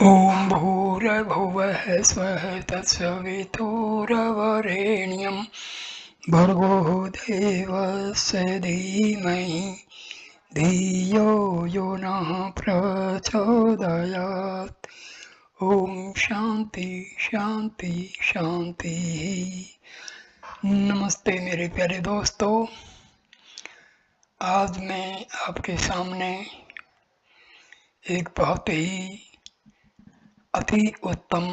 ॐ भूर्भुवः स्वः तत्सवितुर्वरेण्यं भर्गो देवस्य धीमहि धियो यो नः प्रचोदयात्। ओम शांति शांति शांति। नमस्ते मेरे प्यारे दोस्तों, आज मैं आपके सामने एक बहुत ही अति उत्तम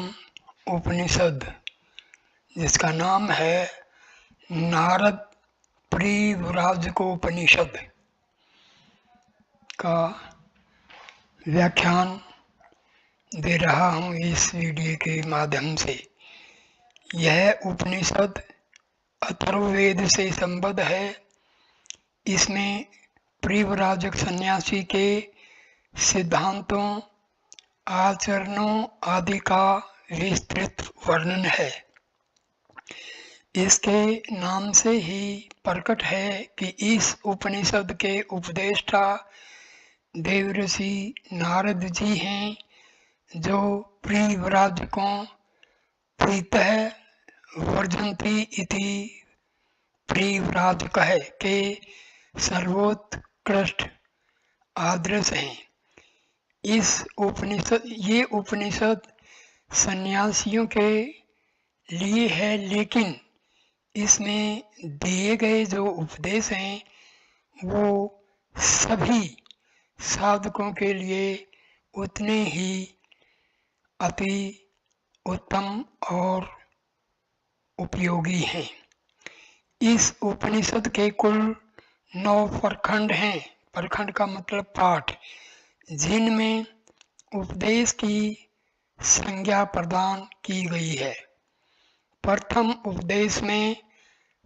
उपनिषद जिसका नाम है नारद परिव्राजकोपनिषद का व्याख्यान दे रहा हूँ इस वीडियो के माध्यम से। यह उपनिषद अथर्ववेद से संबद्ध है। इसमें परिव्राजक सन्यासी के सिद्धांतों, आचरणों आदि का विस्तृत वर्णन है। इसके नाम से ही प्रकट है कि इस उपनिषद के उपदेष्टा देवर्षि नारद जी हैं, जो परिव्राजकों प्रीतः वर्जन्ति इति परिव्राजकः के सर्वोत्कृष्ट आदर्श हैं। ये उपनिषद सन्यासियों के लिए है, लेकिन इसमें दिए गए जो उपदेश हैं वो सभी साधकों के लिए उतने ही अति उत्तम और उपयोगी हैं। इस उपनिषद के कुल 9 प्रखंड हैं। प्रखंड का मतलब पाठ, जिनमें उपदेश की संज्ञा प्रदान की गई है। प्रथम उपदेश में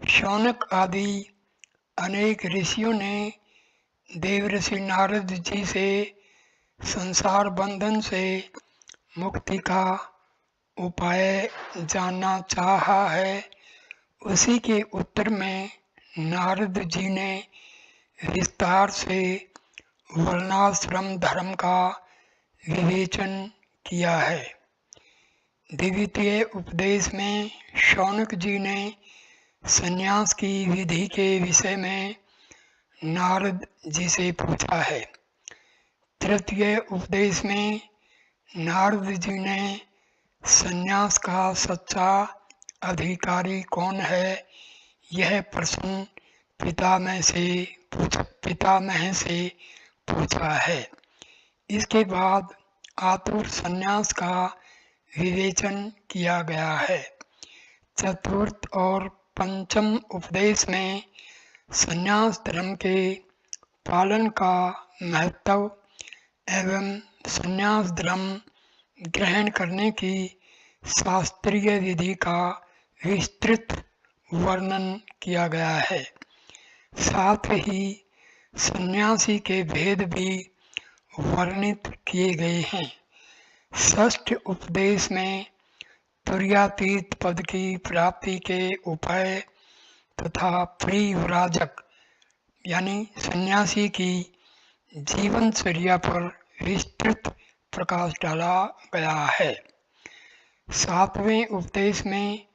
शौनक आदि अनेक ऋषियों ने देवर्षि नारद जी से संसार बंधन से मुक्ति का उपाय जानना चाहा है। उसी के उत्तर में नारद जी ने विस्तार से वर्णाश्रम धर्म का विवेचन किया है। द्वितीय उपदेश में शौनक जी ने संन्यास की विधि के विषय में नारद जी से पूछा है। तृतीय उपदेश में नारद जी ने संन्यास का सच्चा अधिकारी कौन है, यह प्रश्न पितामह से पूछा है। इसके बाद आतुर संन्यास का विवेचन किया गया है। चतुर्थ और पंचम उपदेश में संन्यास धर्म के पालन का महत्व एवं संन्यास धर्म ग्रहण करने की शास्त्रीय विधि का विस्तृत वर्णन किया गया है। साथ ही सन्यासी के भेद भी वर्णित किए गए हैं। षष्ठ उपदेश में तुर्यातीत पद की प्राप्ति के उपाय तथा परिव्राजक यानी सन्यासी की जीवनचर्या पर विस्तृत प्रकाश डाला गया है। सातवें उपदेश में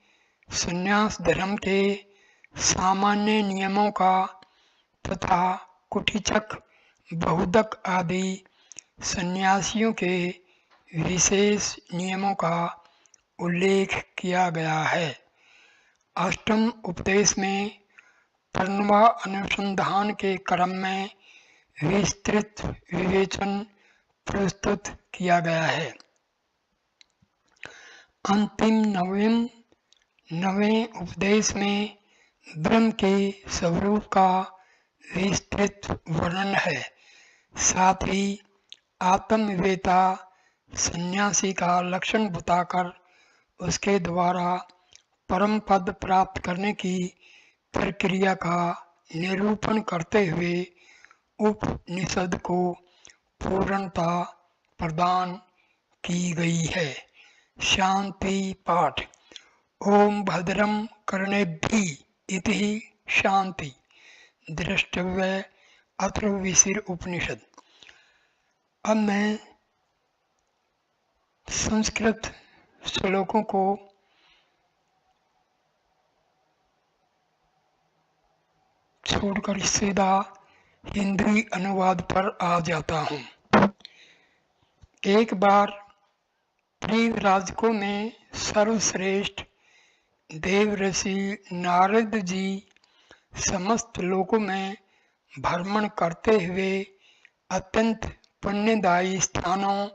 सन्यास धर्म के सामान्य नियमों का तथा कुटिचक, बहुदक आदि सन्यासियों के विशेष नियमों का उल्लेख किया गया है। अष्टम उपदेश में प्रणवा अनुसंधान के क्रम में विस्तृत विवेचन प्रस्तुत किया गया है। अंतिम नवें उपदेश में ब्रह्म के स्वरूप का विस्तृत वर्णन है। साथ ही आत्मवेता सन्यासी का लक्षण बताकर उसके द्वारा परम पद प्राप्त करने की प्रक्रिया का निरूपण करते हुए उपनिषद को पूर्णता प्रदान की गई है। शांति पाठ। ओम भद्रम कर्णेभिः इति शांति। द्रष्टव्य अथर्वशीर उपनिषद। अब मैं संस्कृत श्लोकों को छोड़कर सीधा हिंदी अनुवाद पर आ जाता हूँ। एक बार परिव्राजकों में सर्वश्रेष्ठ देवर्षि नारद जी समस्त लोकों में भ्रमण करते हुए अत्यंत पुण्यदायी स्थानों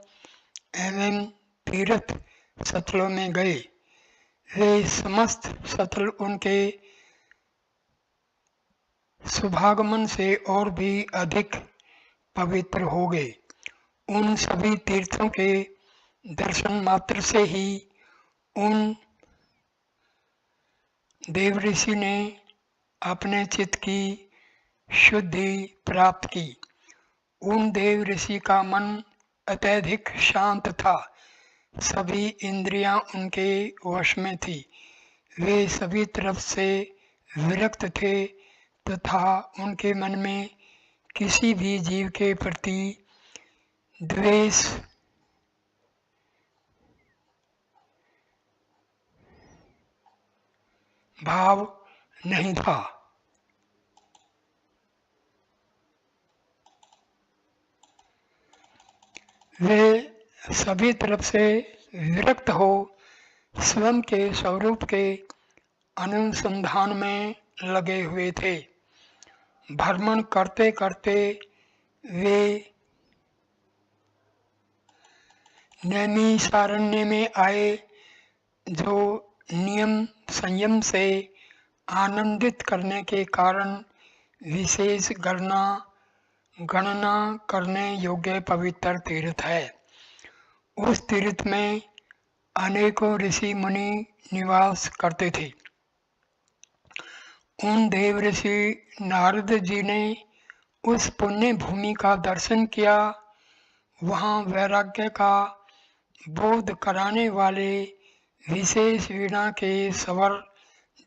एवं तीर्थ स्थलों में गए। वे समस्त स्थल उनके शुभागमन से और भी अधिक पवित्र हो गए। उन सभी तीर्थों के दर्शन मात्र से ही उन देवऋषि ने अपने चित्त की शुद्धि प्राप्त की। उन देव ऋषि का मन अत्यधिक शांत था। सभी इंद्रियां उनके वश में थी। वे सभी तरफ से विरक्त थे तथा उनके मन में किसी भी जीव के प्रति द्वेष भाव नहीं था। वे सभी तरफ से विरक्त हो स्वयं के स्वरूप के अनुसंधान में लगे हुए थे। भ्रमण करते करते वे नैमिषारण्य में आए, जो नियम संयम से आनंदित करने के कारण विशेष गणना करने योग्य पवित्र तीर्थ है। उस तीर्थ में अनेकों ऋषि मुनि निवास करते थे। उन देव ऋषि नारद जी ने उस पुण्य भूमि का दर्शन किया। वहाँ वैराग्य का बोध कराने वाले विशेष वीणा के स्वर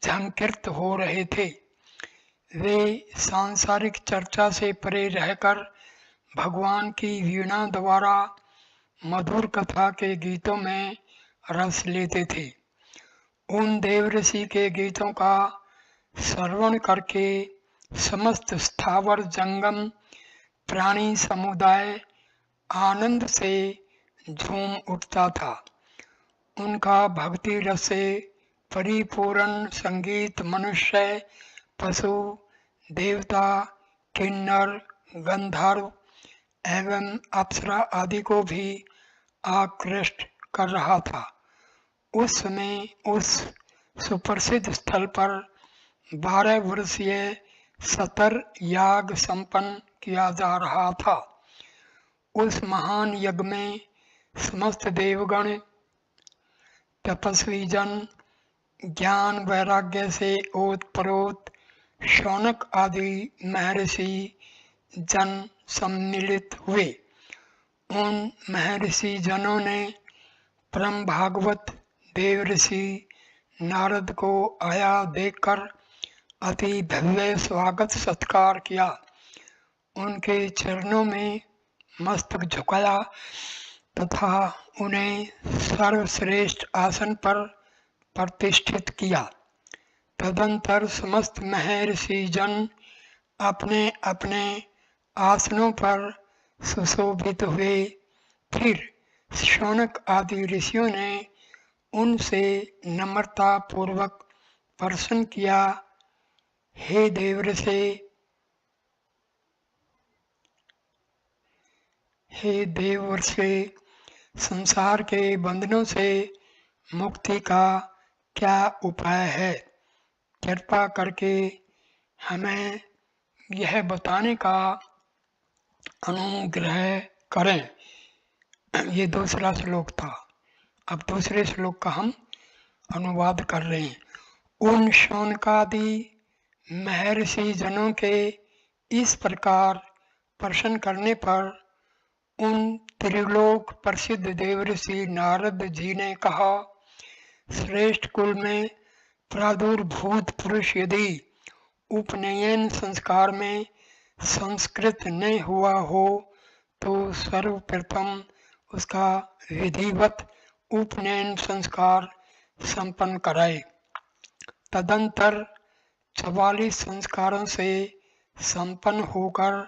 झंकृत हो रहे थे। वे सांसारिक चर्चा से परे रहकर भगवान की वीणा द्वारा मधुर कथा के गीतों में रस लेते थे। उन देवऋषि के गीतों का श्रवण करके समस्त स्थावर जंगम प्राणी समुदाय आनंद से झूम उठता था। उनका भक्ति रस से परिपूर्ण संगीत मनुष्य, पशु, देवता, किन्नर, गंधर्व एवं अप्सरा आदि को भी आकृष्ट कर रहा था। उस समय उस सुप्रसिद्ध स्थल पर 12 वर्षीय सतर याग संपन्न किया जा रहा था। उस महान यज्ञ में समस्त देवगण, तपस्वी जन, ज्ञान वैराग्य से ओतप्रोत शौनक आदि महर्षि जन सम्मिलित हुए। उन महर्षि जनों ने परम भागवत देवर्षि नारद को आया देखकर अति भव्य स्वागत सत्कार किया। उनके चरणों में मस्तक झुकाया तथा उन्हें सर्वश्रेष्ठ आसन पर प्रतिष्ठित किया। तदंतर समस्त महर्षि जन अपने अपने आसनों पर सुशोभित हुए। फिर शौनक आदि ऋषियों ने उनसे नम्रता पूर्वक प्रश्न किया, हे देवर्षि, संसार के बंधनों से मुक्ति का क्या उपाय है? कृपा करके हमें यह बताने का अनुग्रह करें। ये दूसरा श्लोक था। अब दूसरे श्लोक का हम अनुवाद कर रहे हैं। उन शौनकादि महर्षि जनों के इस प्रकार प्रश्न करने पर उन त्रिलोक प्रसिद्ध देवर्षि नारद जी ने कहा, श्रेष्ठ कुल में प्रादुर्भूत पुरुष यदि उपनयन संस्कार में संस्कृत नहीं हुआ हो तो सर्वप्रथम उसका विधिवत उपनयन संस्कार संपन्न कराए। तदंतर 44 संस्कारों से संपन्न होकर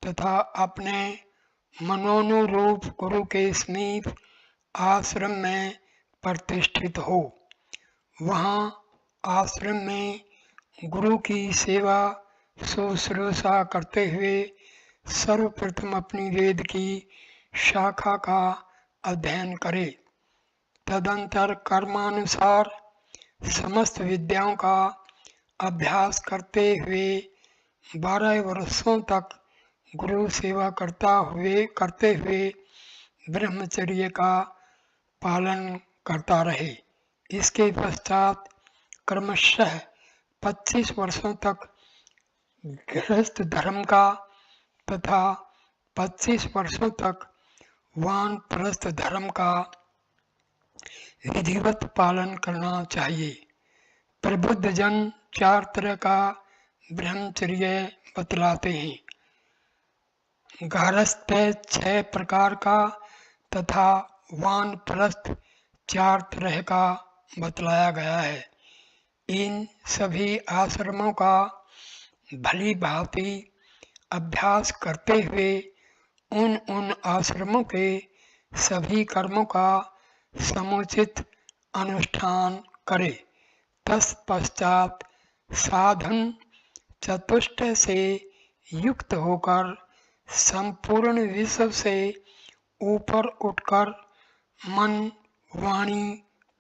तथा अपने मनोनुरूप गुरु के समीप आश्रम में प्रतिष्ठित हो। वहाँ आश्रम में गुरु की सेवा शुश्रूषा करते हुए सर्वप्रथम अपनी वेद की शाखा का अध्ययन करे। तदंतर कर्मानुसार समस्त विद्याओं का अभ्यास करते हुए 12 वर्षों तक गुरु सेवा करते हुए ब्रह्मचर्य का पालन करता रहे। इसके पश्चात क्रमशः 25 वर्षों तक गृहस्थ धर्म का तथा 25 वर्षों तक वानप्रस्थ धर्म का विधिवत पालन करना चाहिए। प्रबुद्ध जन 4 तरह का ब्रह्मचर्य बतलाते हैं। गारस्थ 6 प्रकार का तथा वानप्रस्थ 4 तरह का बतलाया गया है। इन सभी आश्रमों का भली भांति अभ्यास करते हुए उन आश्रमों के सभी कर्मों का समुचित अनुष्ठान करे। तत्पश्चात साधन चतुष्ट से युक्त होकर संपूर्ण विश्व से ऊपर उठकर मन, वाणी,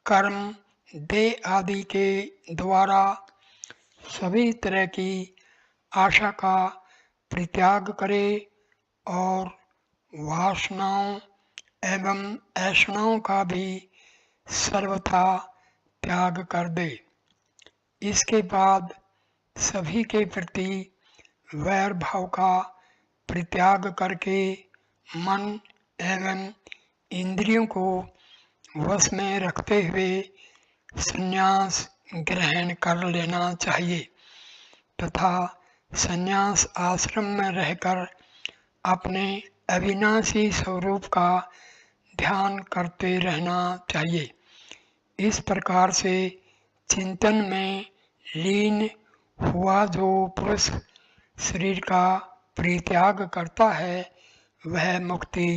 कर्म, देह आदि के द्वारा सभी तरह की आशा का परित्याग करे और वासनाओं एवं ऐषणाओं का भी सर्वथा त्याग कर दे। इसके बाद सभी के प्रति वैर भाव का परित्याग करके मन एवं इंद्रियों को वश में रखते हुए संन्यास ग्रहण कर लेना चाहिए तथा संन्यास आश्रम में रहकर अपने अविनाशी स्वरूप का ध्यान करते रहना चाहिए। इस प्रकार से चिंतन में लीन हुआ जो पुरुष शरीर का परित्याग करता है वह मुक्ति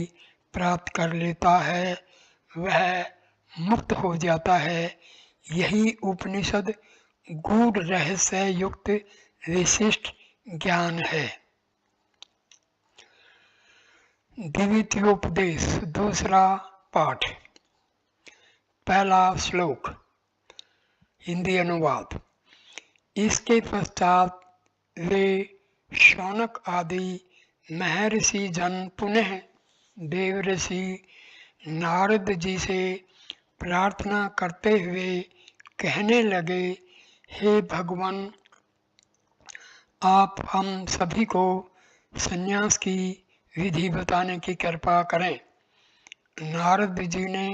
प्राप्त कर लेता है, वह मुक्त हो जाता है। यही उपनिषद गूढ़ रहस्य युक्त विशिष्ट ज्ञान है। द्वितीयोपदेश दूसरा पाठ। पहला श्लोक हिंदी अनुवाद। इसके पश्चात वे शौनक आदि महर्षि जन पुनः देवर्षि नारद जी से प्रार्थना करते हुए कहने लगे, हे भगवान, आप हम सभी को संन्यास की विधि बताने की कृपा करें। नारद जी ने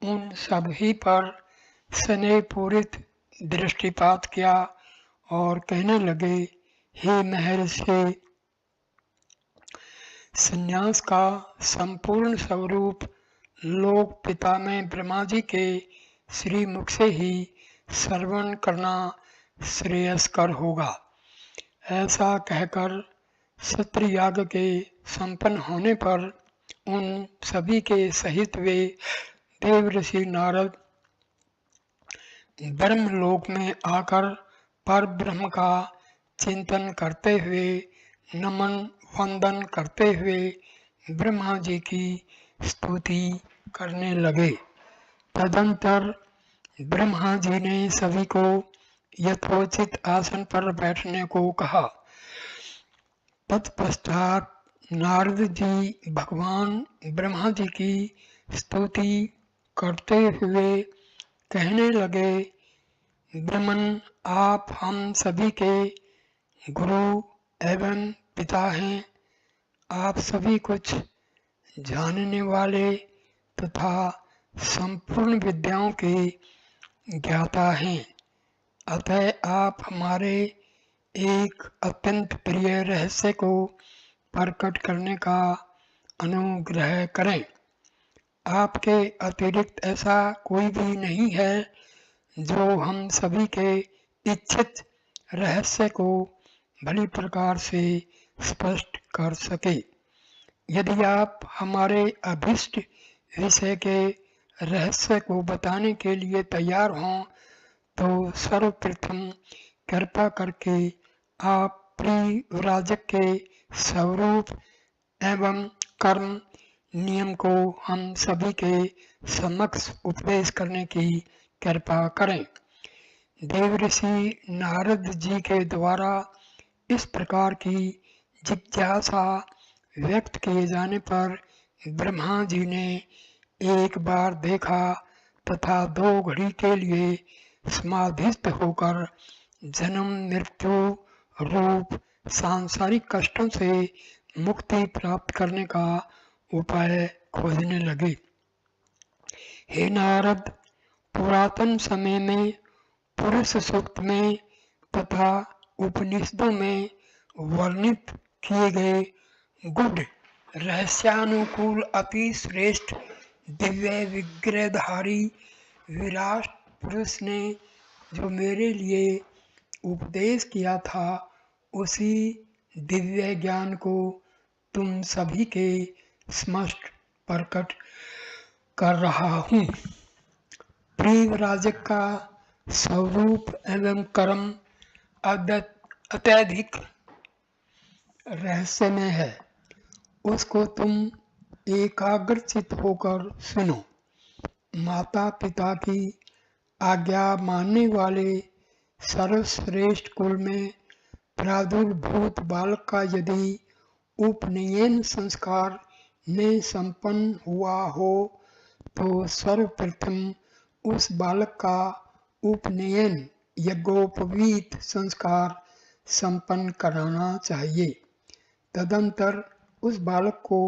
उन सभी पर स्नेहपूरित दृष्टिपात किया और कहने लगे, हे महर्षि, संन्यास का संपूर्ण स्वरूप लोक पिता में ब्रह्मा जी के श्री मुख से ही श्रवण करना श्रेयस्कर होगा। ऐसा कहकर सत्रयाग के संपन्न होने पर उन सभी के सहित वे देवर्षि नारद ब्रह्मलोक में आकर पर ब्रह्म का चिंतन करते हुए नमन वंदन करते हुए ब्रह्मा जी की स्तुति करने लगे। तदंतर ब्रह्मा जी ने सभी को यथोचित आसन पर बैठने को कहा। तत्पश्चात नारद जी भगवान ब्रह्मा जी की स्तुति करते हुए कहने लगे, ब्रह्मन, आप हम सभी के गुरु एवं पिता हैं। आप सभी कुछ जानने वाले तथा संपूर्ण विद्याओं के ज्ञाता हैं। अतः आप हमारे एक अत्यंत प्रिय रहस्य को प्रकट करने का अनुग्रह करें। आपके अतिरिक्त ऐसा कोई भी नहीं है जो हम सभी के इच्छित रहस्य को भली प्रकार से स्पष्ट कर सके। यदि आप हमारे अभिष्ट विषय के रहस्य को बताने के लिए तैयार हों तो सर्वप्रथम कृपा करके आप परिव्राजक के स्वरूप एवं कर्म नियम को हम सभी के समक्ष उपदेश करने की कृपा करें। देवऋषि नारद जी के द्वारा इस प्रकार की जिज्ञासा व्यक्त किए जाने पर ब्रह्मा जी ने एक बार देखा तथा 2 घड़ी के लिए समाधिस्थ होकर जन्म मृत्यु रूप सांसारिक कष्टों से मुक्ति प्राप्त करने का उपाय खोजने लगे। हे नारद, पुरातन समय में पुरुष सूक्त में तथा उपनिषदों में वर्णित किए गए गुढ़ रहस्यानुकूल अति श्रेष्ठ दिव्य विग्रहधारी विराट पुरुष ने जो मेरे लिए उपदेश किया था उसी दिव्य ज्ञान को तुम सभी के समक्ष प्रकट कर रहा हूँ। परिव्राजक का स्वरूप एवं कर्म अत्यधिक रहस्यमय है, उसको तुम एकाग्रचित होकर सुनो। माता पिता की आज्ञा मानने वाले सर्वश्रेष्ठ कुल में प्रादुर्भूत बालक का यदि उपनयन संस्कार में संपन्न हुआ हो तो सर्वप्रथम उस बालक का उपनयन यज्ञोपवीत संस्कार संपन्न कराना चाहिए। तदंतर उस बालक को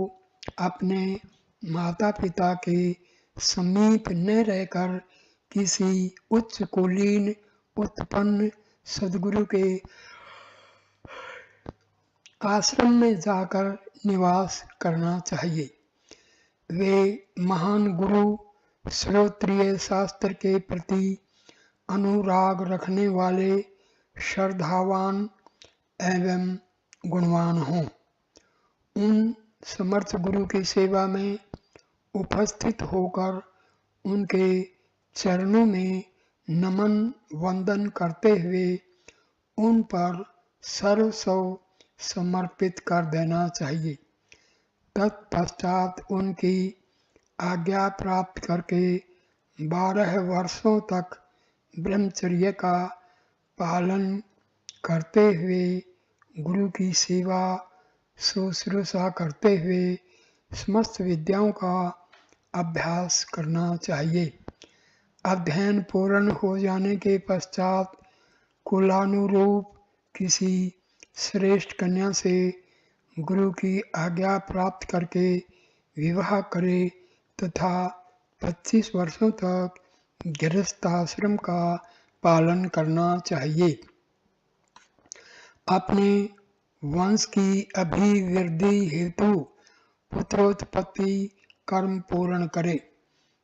अपने माता पिता के समीप न रहकर किसी उच्च कुलीन उत्पन्न सद्गुरु के आश्रम में जाकर निवास करना चाहिए। वे महान गुरु श्रोत्रिय शास्त्र के प्रति अनुराग रखने वाले श्रद्धावान एवं गुणवान हों। उन समर्थ गुरु की सेवा में उपस्थित होकर उनके चरणों में नमन वंदन करते हुए उन पर सर्वस्व समर्पित कर देना चाहिए। तत्पश्चात उनकी आज्ञा प्राप्त करके 12 वर्षों तक ब्रह्मचर्य का पालन करते हुए गुरु की सेवा शुश्रूषा करते हुए समस्त विद्याओं का अभ्यास करना चाहिए। अध्ययन पूर्ण हो जाने के पश्चात कुलानुरूप किसी श्रेष्ठ कन्या से गुरु की आज्ञा प्राप्त करके विवाह करे तथा 25 वर्षों तक गृहस्थाश्रम का पालन करना चाहिए। अपने वंश की अभिवृद्धि हेतु पुत्रोत्पत्ति कर्म पूर्ण करे।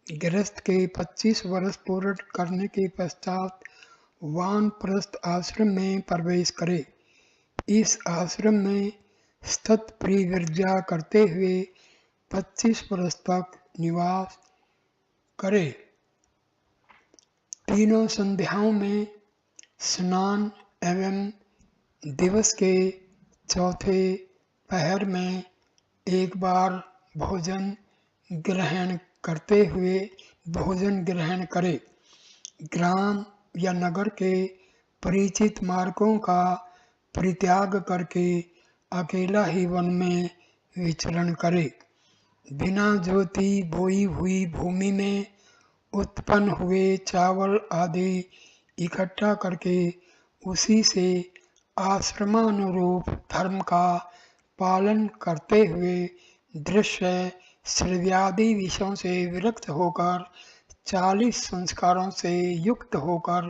गृहस्थ के 25 वर्ष पूर्ण करने के पश्चात वानप्रस्थ आश्रम में प्रवेश करे। इस आश्रम में स्थित परिव्रजा करते हुए 25 वर्ष तक निवास करे। तीनों संध्याओं में स्नान एवं दिवस के चौथे पहर में एक बार भोजन ग्रहण करते हुए भोजन ग्रहण करे। ग्राम या नगर के परिचित मार्गों का परित्याग करके अकेला ही वन में विचरण करे। बिना ज्योति बोई हुई भूमि में उत्पन्न हुए चावल आदि इकट्ठा करके उसी से आश्रमानुरूप धर्म का पालन करते हुए दृश्य श्रव्यादि विषयों से विरक्त होकर 40 संस्कारों से युक्त होकर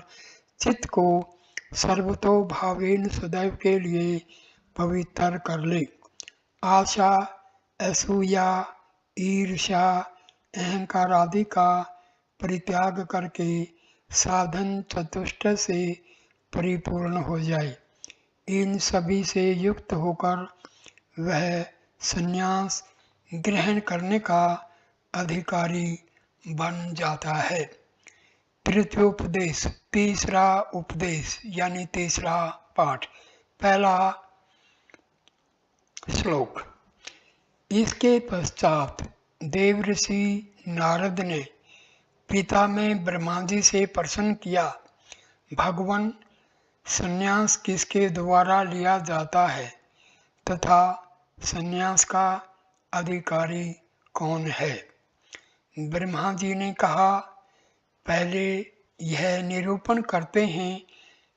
चित्त को सर्वतो भावेन सदैव के लिए पवित्र कर ले। आशा, असूया, ईर्ष्या, अहंकार आदि का परित्याग करके साधन चतुष्ट से परिपूर्ण हो जाए। इन सभी से युक्त होकर वह संन्यास ग्रहण करने का अधिकारी बन जाता है। तृतीयोपदेश, तीसरा उपदेश यानी तीसरा पाठ, पहला श्लोक। इसके पश्चात देवऋषि नारद ने पिता में ब्रह्मा जी से प्रश्न किया, भगवान, संन्यास किसके द्वारा लिया जाता है तथा संन्यास का अधिकारी कौन है? ब्रह्मा जी ने कहा, पहले यह निरूपण करते हैं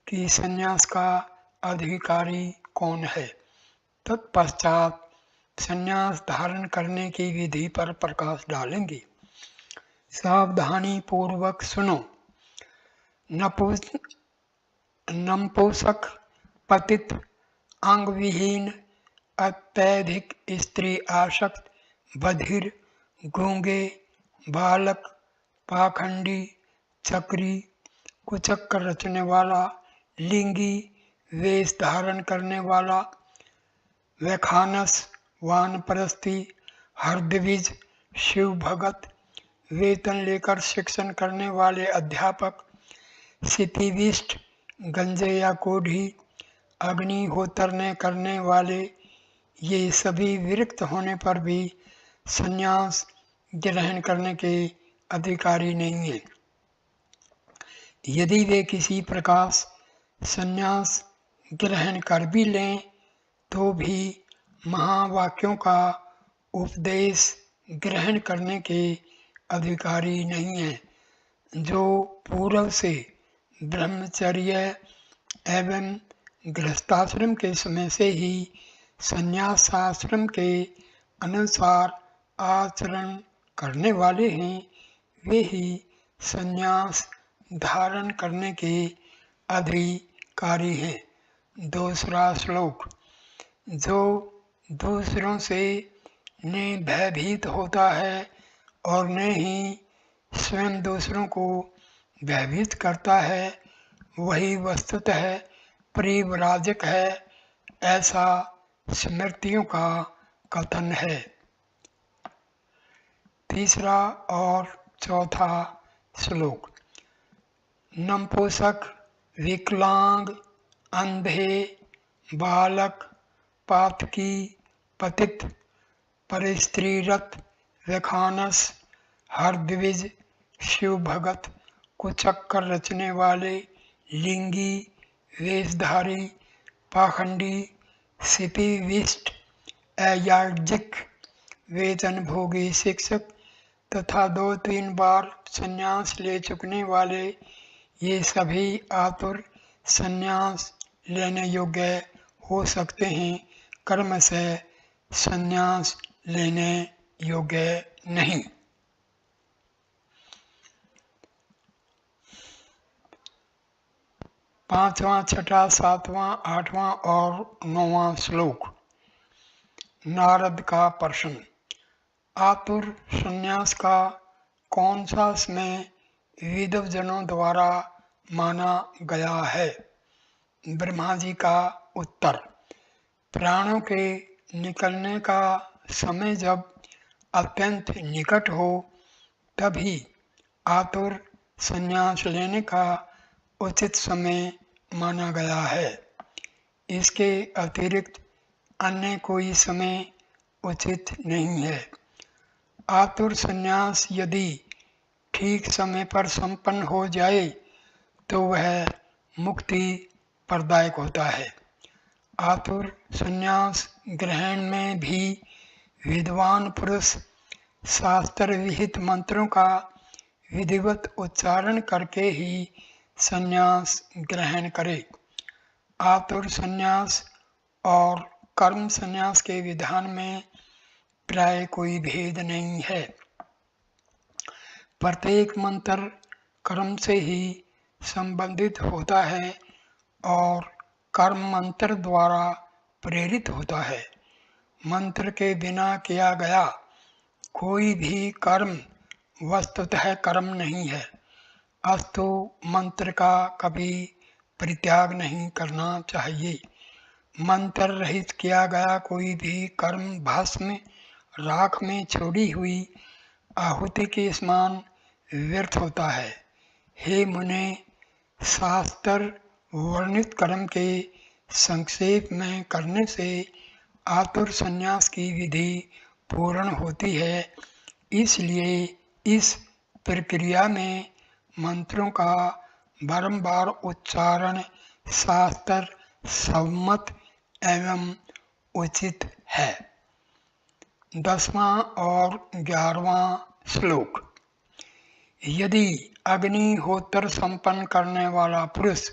कि संन्यास का अधिकारी कौन है, तत्पश्चात संन्यास धारण करने की विधि पर प्रकाश डालेंगे। सावधानी पूर्वक सुनो। नपुंसक, पतित, अंग विहीन, अत्यधिक स्त्री आसक्त, बधिर, गूंगे, बालक, पाखंडी, चक्री, कुचक्कर रचने वाला, लिंगी, वेश धारण करने वाला, वैखानस, वानप्रस्थी, हरद्विज, शिव भगत, वेतन लेकर शिक्षण करने वाले अध्यापक, सितिविष्ट, गंजे या कोढ़ी, अग्निहोत्र न करने वाले, ये सभी विरक्त होने पर भी संन्यास ग्रहण करने के अधिकारी नहीं है। यदि वे किसी प्रकार संन्यास ग्रहण कर भी लें तो भी महावाक्यों का उपदेश ग्रहण करने के अधिकारी नहीं है, जो पूर्व से ब्रह्मचर्य एवं गृहस्थाश्रम के समय से ही संन्यास आश्रम के अनुसार आचरण करने वाले हैं, वे ही संन्यास धारण करने के अधिकारी हैं। दूसरा श्लोक। जो दूसरों से न भयभीत होता है और न ही स्वयं दूसरों को भयभीत करता है, वही वस्तुतः परिव्राजक है, ऐसा स्मृतियों का कथन है। तीसरा और चौथा श्लोक। नपुंसक, विकलांग, अंधे, बालक, पातकी, पतित, परस्त्रीरत, वैखानस, हरद्विज, शिव भगत, कुचक्कर रचने वाले, लिंगी, वेशधारी, पाखंडी, सितिविष्ट, अयाज्ञिक, वेतन भोगी शिक्षक तथा 2-3 बार संन्यास ले चुकने वाले, ये सभी आतुर संन्यास लेने योग्य हो सकते हैं, कर्म से संन्यास लेने योग्य नहीं। 5वां, 6वां, 7वां, 8वां और 9वां श्लोक। नारद का प्रश्न। आतुर संन्यास का कौन सा समय विद्वजनों द्वारा माना गया है? ब्रह्मा जी का उत्तर। प्राणों के निकलने का समय जब अत्यंत निकट हो तभी आतुर संन्यास लेने का उचित समय माना गया है। इसके अतिरिक्त अन्य कोई समय उचित नहीं है। आतुर संन्यास यदि ठीक समय पर संपन्न हो जाए तो वह मुक्ति प्रदायक होता है। आतुर संन्यास ग्रहण में भी विद्वान पुरुष शास्त्र विहित मंत्रों का विधिवत उच्चारण करके ही संन्यास ग्रहण करे। आतुर संन्यास और कर्म संन्यास के विधान में प्राय कोई भेद नहीं है। प्रत्येक मंत्र कर्म से ही संबंधित होता है और कर्म मंत्र द्वारा प्रेरित होता है। मंत्र के बिना किया गया कोई भी कर्म वस्तुतः कर्म नहीं है, अस्तु मंत्र का कभी परित्याग नहीं करना चाहिए। मंत्र रहित किया गया कोई भी कर्म भस्म राख में छोड़ी हुई आहुति के समान व्यर्थ होता है। हे मुने, शास्त्र वर्णित कर्म के संक्षेप में करने से आतुर संन्यास की विधि पूर्ण होती है, इसलिए इस प्रक्रिया में मंत्रों का बारंबार उच्चारण शास्त्र सम्मत एवं उचित है। 10वां और 11वां श्लोक। यदि अग्निहोत्र संपन्न करने वाला पुरुष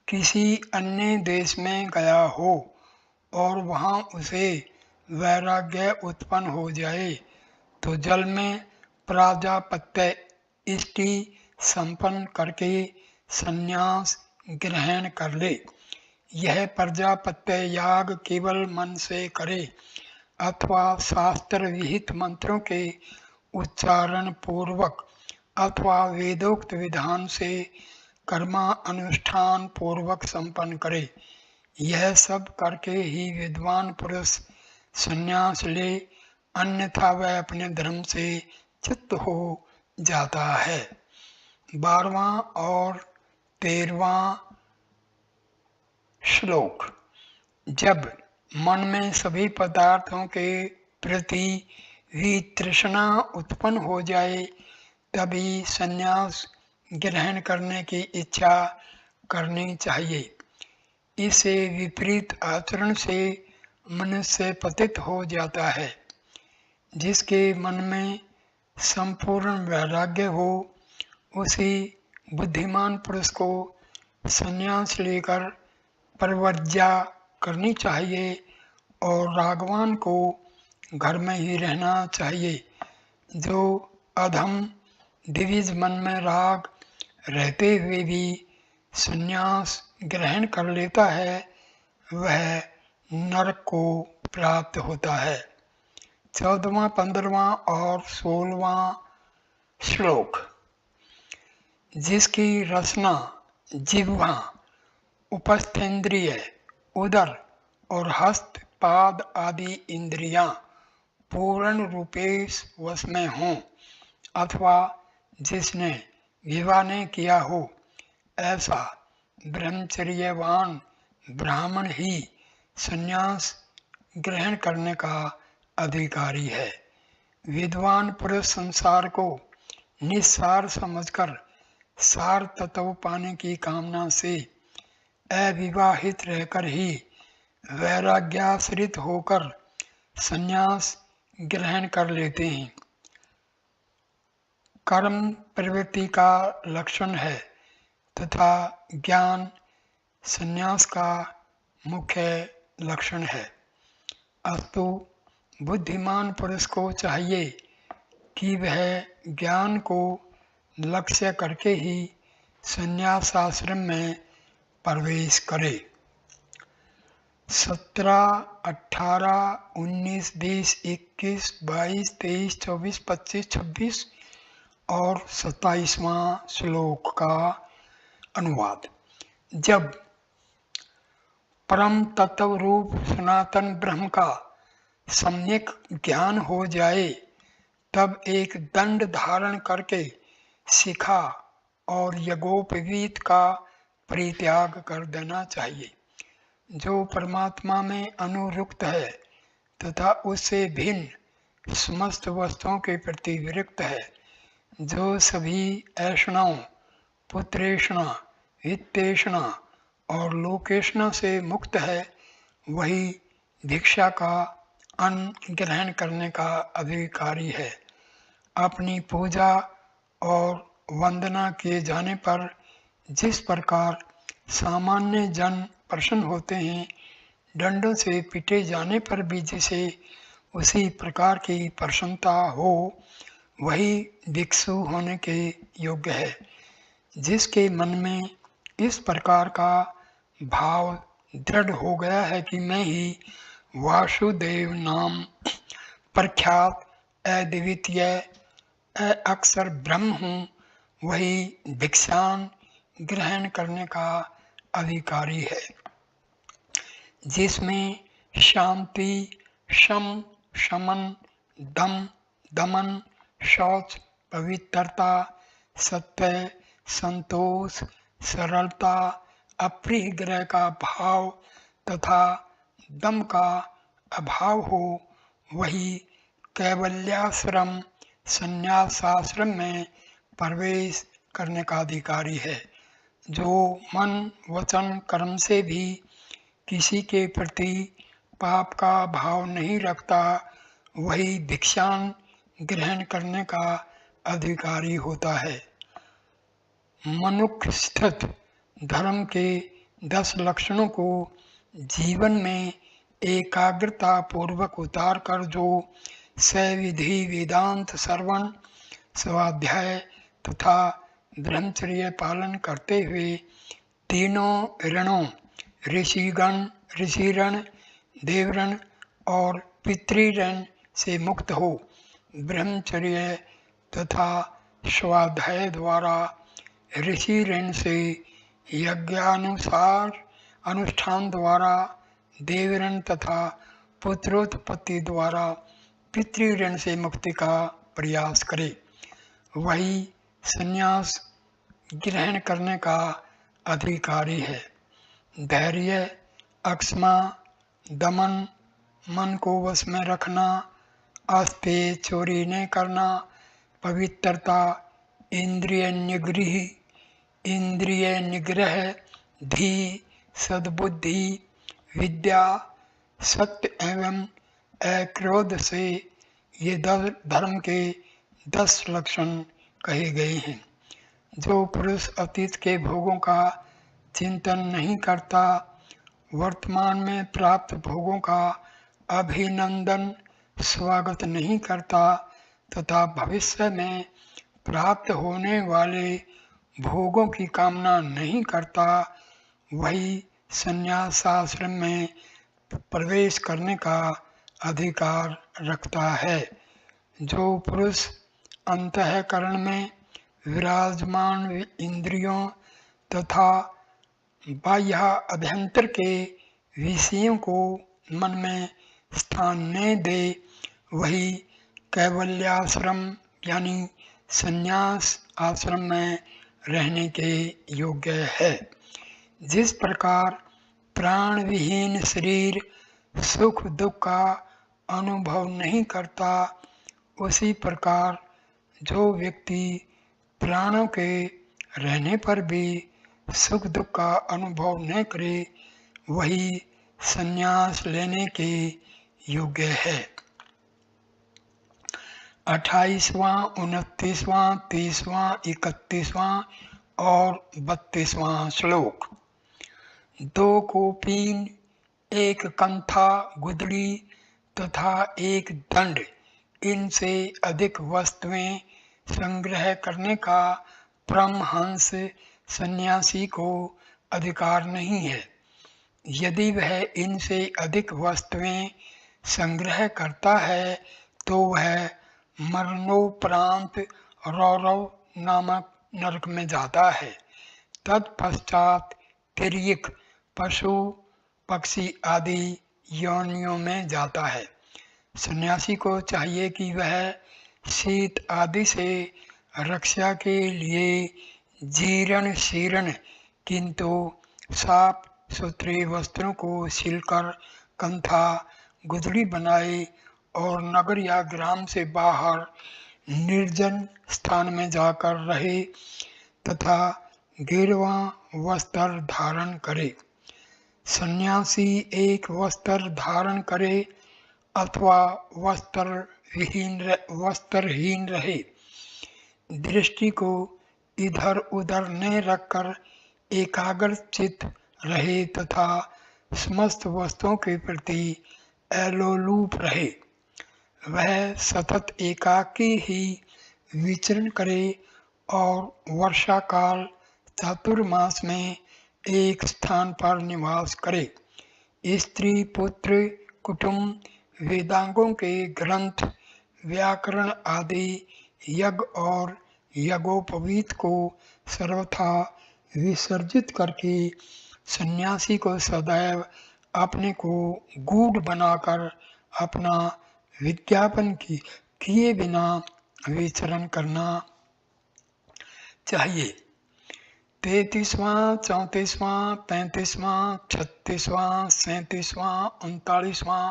किसी अन्य देश में गया हो और वहां उसे वैराग्य उत्पन्न हो जाए तो जल में प्राजापत्य इष्टि संपन्न करके संन्यास ग्रहण कर ले। यह प्रजापत्य याग केवल मन से करे अथवा शास्त्र विहित मंत्रों के उच्चारण पूर्वक अथवा वेदोक्त विधान से कर्मा अनुष्ठान पूर्वक संपन्न करे। यह सब करके ही विद्वान पुरुष संन्यास ले, अन्यथा वह अपने धर्म से च्युत हो जाता है। 12वां और 13वां श्लोक। जब मन में सभी पदार्थों के प्रति वितृष्णा उत्पन्न हो जाए तभी संन्यास ग्रहण करने की इच्छा करनी चाहिए। इससे विपरीत आचरण से मनुष्य पतित हो जाता है। जिसके मन में संपूर्ण वैराग्य हो उसी बुद्धिमान पुरुष को संन्यास लेकर परिवर्ज्या करनी चाहिए और रागवान को घर में ही रहना चाहिए। जो अधम द्विज मन में राग रहते हुए भी संन्यास ग्रहण कर लेता है वह नरक को प्राप्त होता है। 14वां, 15वां और 16वां श्लोक। जिसकी रसना जिह्वा, उपस्थेंद्रिय, उदर और हस्त पाद आदि इंद्रियां पूर्ण रूपेश वश में हों अथवा जिसने विवाह नहीं किया हो ऐसा ब्रह्मचर्यवान ब्राह्मण ही संन्यास ग्रहण करने का अधिकारी है। विद्वान पुरुष संसार को निस्सार समझकर सार तत्व पाने की कामना से अविवाहित रहकर ही वैराग्याश्रित होकर संन्यास ग्रहण कर लेते हैं। कर्म प्रवृत्ति का लक्षण है तथा ज्ञान संन्यास का मुख्य लक्षण है। अस्तु बुद्धिमान पुरुष को चाहिए कि वह ज्ञान को लक्ष्य करके ही संन्यास आश्रम में प्रवेश करे। 17, 18, 19, 20, 21, 22, 23, 24, 25, 26 और 27वां श्लोक का अनुवाद। जब परम तत्व रूप सनातन ब्रह्म का सम्यक ज्ञान हो जाए तब एक दंड धारण करके शिखा और यज्ञोपवीत का परित्याग कर देना चाहिए। जो परमात्मा में अनुरुक्त है तथा उससे भिन्न समस्त वस्तुओं के प्रति विरक्त है, जो सभी ऐषणाओं, पुत्रेषणा, वित्तेषणा और लोकेषणा से मुक्त है, वही भिक्षा का अन्न ग्रहण करने का अधिकारी है। अपनी पूजा और वंदना किए जाने पर जिस प्रकार सामान्य जन प्रसन्न होते हैं, डंडों से पीटे जाने पर भी जिसे उसी प्रकार की प्रसन्नता हो, वही भिक्षु होने के योग्य है। जिसके मन में इस प्रकार का भाव दृढ़ हो गया है कि मैं ही वासुदेव नाम प्रख्यात अद्वितीय अक्षर ब्रह्म हूँ, वही भिक्षान ग्रहण करने का अधिकारी है, जिसमें शांति, शम, शमन, दम, दमन, शौच, पवित्रता, सत्य, संतोष, सरलता, अप्रिय ग्रह का भाव तथा दम का अभाव हो, वही कैवल्याश्रम संन्यासाश्रम में प्रवेश करने का अधिकारी है। जो मन, वचन, कर्म से भी किसी के प्रति पाप का भाव नहीं रखता, वही भिक्षान ग्रहण करने का अधिकारी होता है। मनुष्य स्थित धर्म के 10 लक्षणों को जीवन में एकाग्रता पूर्वक उतार कर जो सविधि वेदांत श्रवण, स्वाध्याय तथा ब्रह्मचर्य पालन करते हुए तीनों ऋणों ऋषिगण, ऋषिऋण, देवऋण और पितृऋण से मुक्त हो ब्रह्मचर्य तथा स्वाध्याय द्वारा ऋषि ऋण से यज्ञानुसार अनुष्ठान द्वारा देवऋण तथा पुत्रोत्पत्ति द्वारा पितृऋण से मुक्ति का प्रयास करे, वही संन्यास ग्रहण करने का अधिकारी है। धैर्य, अक्षमा, दमन, मन को वश में रखना, आस्ते चोरी न करना, पवित्रता, इंद्रिय निग्रह, धी, सद्बुद्धि, विद्या, सत्य एवं अक्रोध से ये धर्म के 10 लक्षण कहे गए हैं। जो पुरुष अतीत के भोगों का चिंतन नहीं करता, वर्तमान में प्राप्त भोगों का अभिनंदन स्वागत नहीं करता तथा भविष्य में प्राप्त होने वाले भोगों की कामना नहीं करता, वही संन्यासाश्रम में प्रवेश करने का अधिकार रखता है। जो पुरुष अंतःकरण में विराजमान इंद्रियों तथा बाह्य अभ्यंतर के विषयों को मन में स्थान न दे, वही कैवल्याश्रम यानी संन्यास आश्रम में रहने के योग्य है। जिस प्रकार प्राण विहीन शरीर सुख दुख का अनुभव नहीं करता, उसी प्रकार जो व्यक्ति प्राणों के रहने पर भी सुख दुख का अनुभव न करे, वही संन्यास लेने के योग्य है। 28वां, 29वां, 30वां, 31वां और 32वां श्लोक। 2 कोपीन, 1 कंथा गुदड़ी तथा 1 दंड, इनसे अधिक वस्तुएं संग्रह करने का परमहंस सन्यासी को अधिकार नहीं है। यदि वह इनसे अधिक वस्तुएं संग्रह करता है तो वह मरणोपरांत रौरव नामक नरक में जाता है। तत्पश्चात तिर्यक, पशु, पक्षी आदि योनियों में जाता है। सन्यासी को चाहिए कि वह शीत आदि से रक्षा के लिए जीर्ण शीर्ण किंतु साफ सुथरे वस्त्रों को सिलकर कंथा गुदड़ी बनाए और नगर या ग्राम से बाहर निर्जन स्थान में जाकर रहे तथा गिरवा वस्त्र धारण करे। सन्यासी एक वस्त्र धारण करे अथवा वस्त्रहीन रहे, दृष्टि को इधर उधर न रखकर एकाग्रचित रहे तथा समस्त वस्तुओं के प्रति एलोलूप रहे। वह सतत एकाकी ही विचरण करे और वर्षा काल चातुर्मास में एक स्थान पर निवास करे। स्त्री, पुत्र, कुटुंब, वेदांगों के ग्रंथ, व्याकरण आदि यज्ञ और यज्ञोपवीत को सर्वथा विसर्जित करके सन्यासी को सदैव अपने को गूढ़ बनाकर अपना विज्ञापन किए बिना विचरण करना चाहिए। 33वां, 34वां, 35वां, 36वां, 37वां, 39वां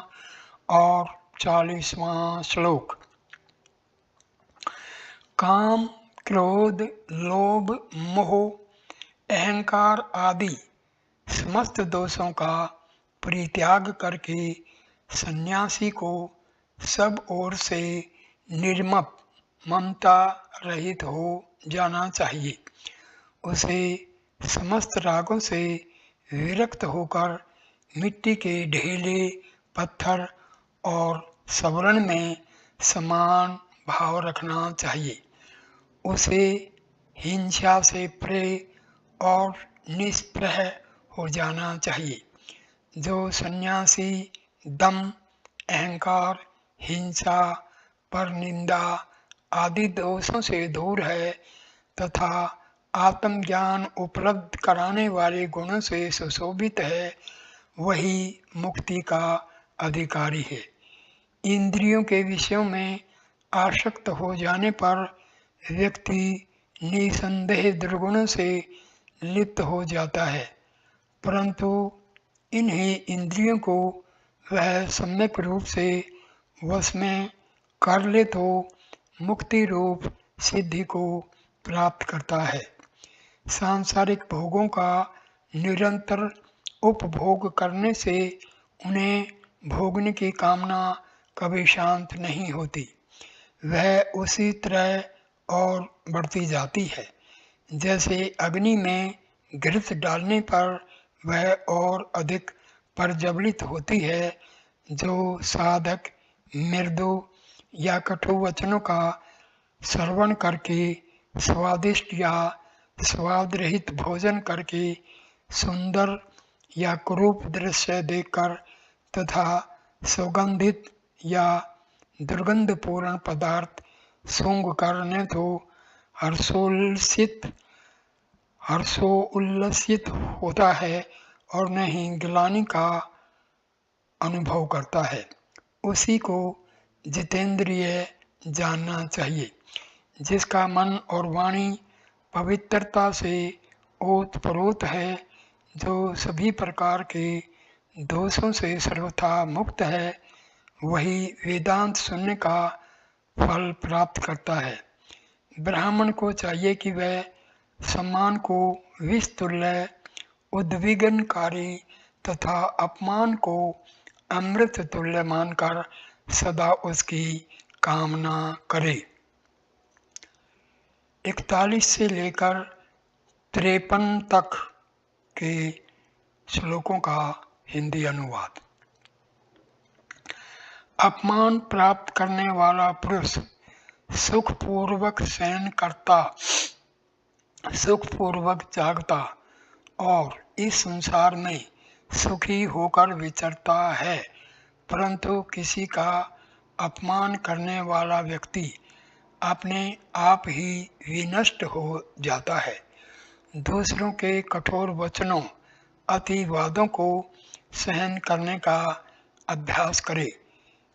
और 40वां श्लोक। काम, क्रोध, लोभ, मोह, अहंकार आदि समस्त दोषों का परित्याग करके सन्यासी को सब ओर से निर्मप, ममता रहित हो जाना चाहिए। उसे समस्त रागों से विरक्त होकर मिट्टी के ढेले, पत्थर और सवर्ण में समान भाव रखना चाहिए। उसे हिंसा से परे और निष्प्रह हो जाना चाहिए। जो सन्यासी दम, अहंकार, हिंसा, परनिंदा आदि दोषों से दूर है तथा आत्मज्ञान उपलब्ध कराने वाले गुणों से सुशोभित है, वही मुक्ति का अधिकारी है। इंद्रियों के विषयों में आसक्त हो जाने पर व्यक्ति निसंदेह दुर्गुणों से लिप्त हो जाता है, परंतु इन्हीं इंद्रियों को वह सम्यक रूप से वश में कर ले तो मुक्ति रूप सिद्धि को प्राप्त करता है। सांसारिक भोगों का निरंतर उपभोग करने से उन्हें भोगने की कामना कभी शांत नहीं होती। वह उसी तरह और बढ़ती जाती है जैसे अग्नि में घृत डालने पर वह और अधिक प्रज्वलित होती है। जो साधक मृदु या कटु वचनों का श्रवण करके स्वादिष्ट या स्वाद रहित भोजन करके सुंदर या कुरूप दृश्य देखकर तथा सुगंधित या दुर्गंधपूर्ण पदार्थ सूंघ कर न तो हर्षोल्लसित होता है और न ही ग्लानि का अनुभव करता है। उसी को जितेंद्रिय जानना चाहिए, जिसका मन और वाणी पवित्रता से ओतप्रोत है, जो सभी प्रकार के दोषों से सर्वथा मुक्त है, वही वेदांत सुनने का फल प्राप्त करता है। ब्राह्मण को चाहिए कि वह सम्मान को विस्तुल्य, उद्विग्नकारी तथा अपमान को अमृत तुल्य मानकर सदा उसकी कामना करे। 41 से लेकर 53 तक के श्लोकों का हिंदी अनुवाद। अपमान प्राप्त करने वाला पुरुष सुखपूर्वक शयन करता, सुखपूर्वक जागता और इस संसार में सुखी होकर विचरता है, परंतु किसी का अपमान करने वाला व्यक्ति अपने आप ही विनष्ट हो जाता है। दूसरों के कठोर वचनों, अतिवादों को सहन करने का अभ्यास करे,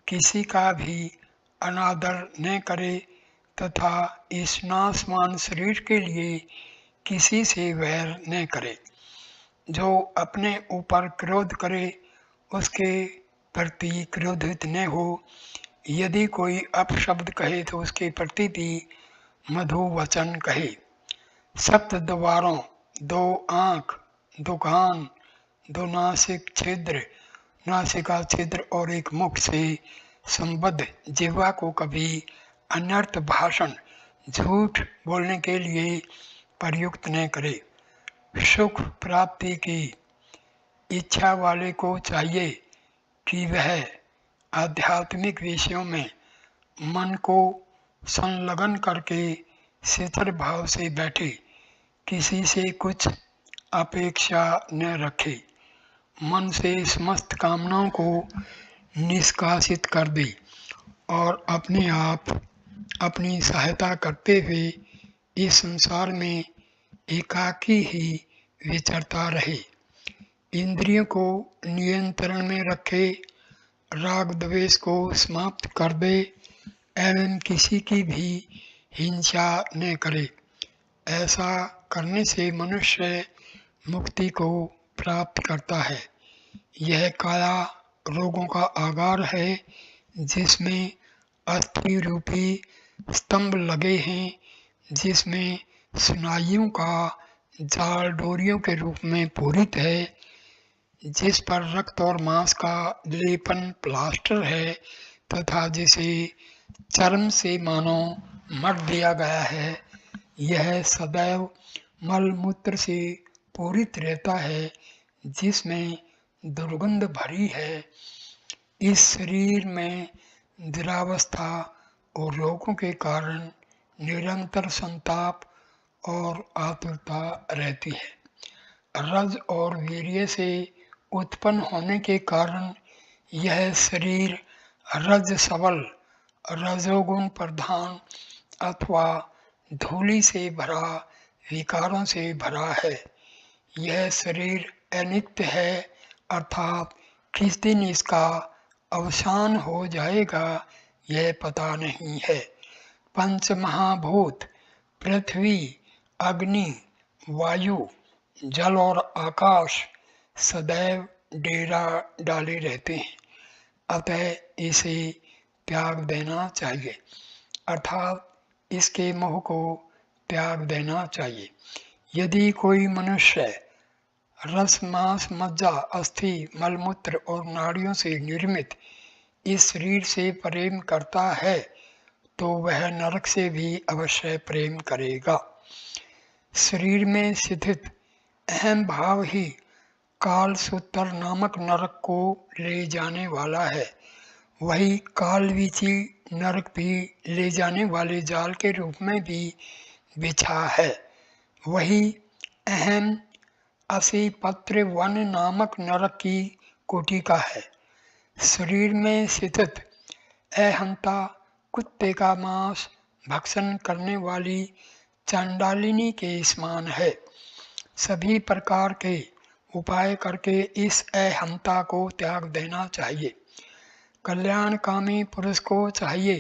किसी का भी अनादर न करे तथा इस नाशवान शरीर के लिए किसी से वैर न करे। जो अपने ऊपर क्रोध करे उसके प्रति क्रोधित न हो। यदि कोई अपशब्द कहे तो उसके प्रति भी मधु वचन कहे। 7 द्वारों, 2 आँख, 2 कान, 2 नासिक छिद्र, नासिका छिद्र और 1 मुख से संबद्ध जिह्वा को कभी अनर्थ भाषण, झूठ बोलने के लिए प्रयुक्त न करे। सुख प्राप्ति की इच्छा वाले को चाहिए कि वह आध्यात्मिक विषयों में मन को संलग्न करके स्थिर भाव से बैठे, किसी से कुछ अपेक्षा न रखे, मन से समस्त कामनाओं को निष्कासित कर दे और अपने आप अपनी सहायता करते हुए इस संसार में एकाकी ही विचरता रहे, इंद्रियों को नियंत्रण में रखे, राग द्वेष को समाप्त कर दे एवं किसी की भी हिंसा न करे। ऐसा करने से मनुष्य मुक्ति को प्राप्त करता है। यह काया रोगों का आगार है, जिसमें अस्थि रूपी स्तंभ लगे हैं, जिसमें स्नायुओं का जाल डोरियों के रूप में पूरित है, जिस पर रक्त और मांस का लेपन प्लास्टर है तथा जिसे चर्म से मानो मढ़ दिया गया है। यह सदैव मलमूत्र से पूरित रहता है, जिसमें दुर्गंध भरी है। इस शरीर में दुरावस्था और रोगों के कारण निरंतर संताप और आतुरता रहती है। रज और वीर्य से उत्पन्न होने के कारण यह शरीर रज सबल, रजोगुण प्रधान अथवा धूलि से भरा, विकारों से भरा है। यह शरीर अनित्य है, अर्थात किस दिन इसका अवसान हो जाएगा यह पता नहीं है। पंच महाभूत पृथ्वी, अग्नि, वायु, जल और आकाश सदैव डेरा डाले रहते हैं, अतः इसे त्याग देना चाहिए, अर्थात इसके मोह को त्याग देना चाहिए। यदि कोई मनुष्य रस, मांस, मज्जा, अस्थि, मलमूत्र और नाड़ियों से निर्मित इस शरीर से प्रेम करता है तो वह नरक से भी अवश्य प्रेम करेगा। शरीर में स्थित अहम भाव ही काल सूत्र नामक नरक को ले जाने वाला है। वही कालवीची नरक भी ले जाने वाले जाल के रूप में भी बिछा है। वही अहम असिपत्र वन नामक नरक की कोटिका है। शरीर में स्थित अहंता कुत्ते का मांस भक्षण करने वाली चांडालिनी के समान है। सभी प्रकार के उपाय करके इस अहंता को त्याग देना चाहिए। कल्याणकामी पुरुष को चाहिए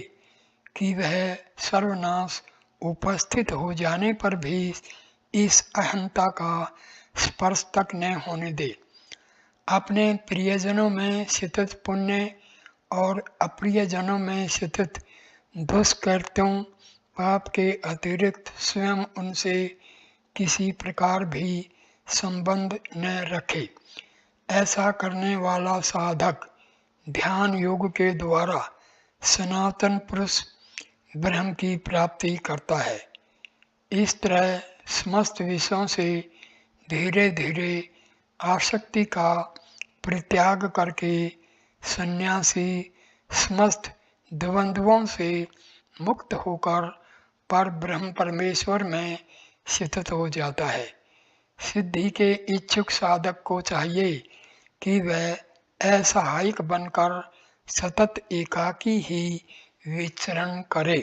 कि वह सर्वनाश उपस्थित हो जाने पर भी इस अहंता का स्पर्श तक न होने दे। अपने प्रियजनों में स्थित पुण्य और अप्रियजनों में स्थित दुष्कृत्यों पाप के अतिरिक्त स्वयं उनसे किसी प्रकार भी संबंध न रखे। ऐसा करने वाला साधक ध्यान योग के द्वारा सनातन पुरुष ब्रह्म की प्राप्ति करता है। इस तरह समस्त विषयों से धीरे धीरे आसक्ति का परित्याग करके सन्यासी समस्त द्वंद्वों से मुक्त होकर पर ब्रह्म परमेश्वर में स्थित हो जाता है। सिद्धि के इच्छुक साधक को चाहिए कि वह असहायक बनकर सतत एकाकी ही विचरण करे।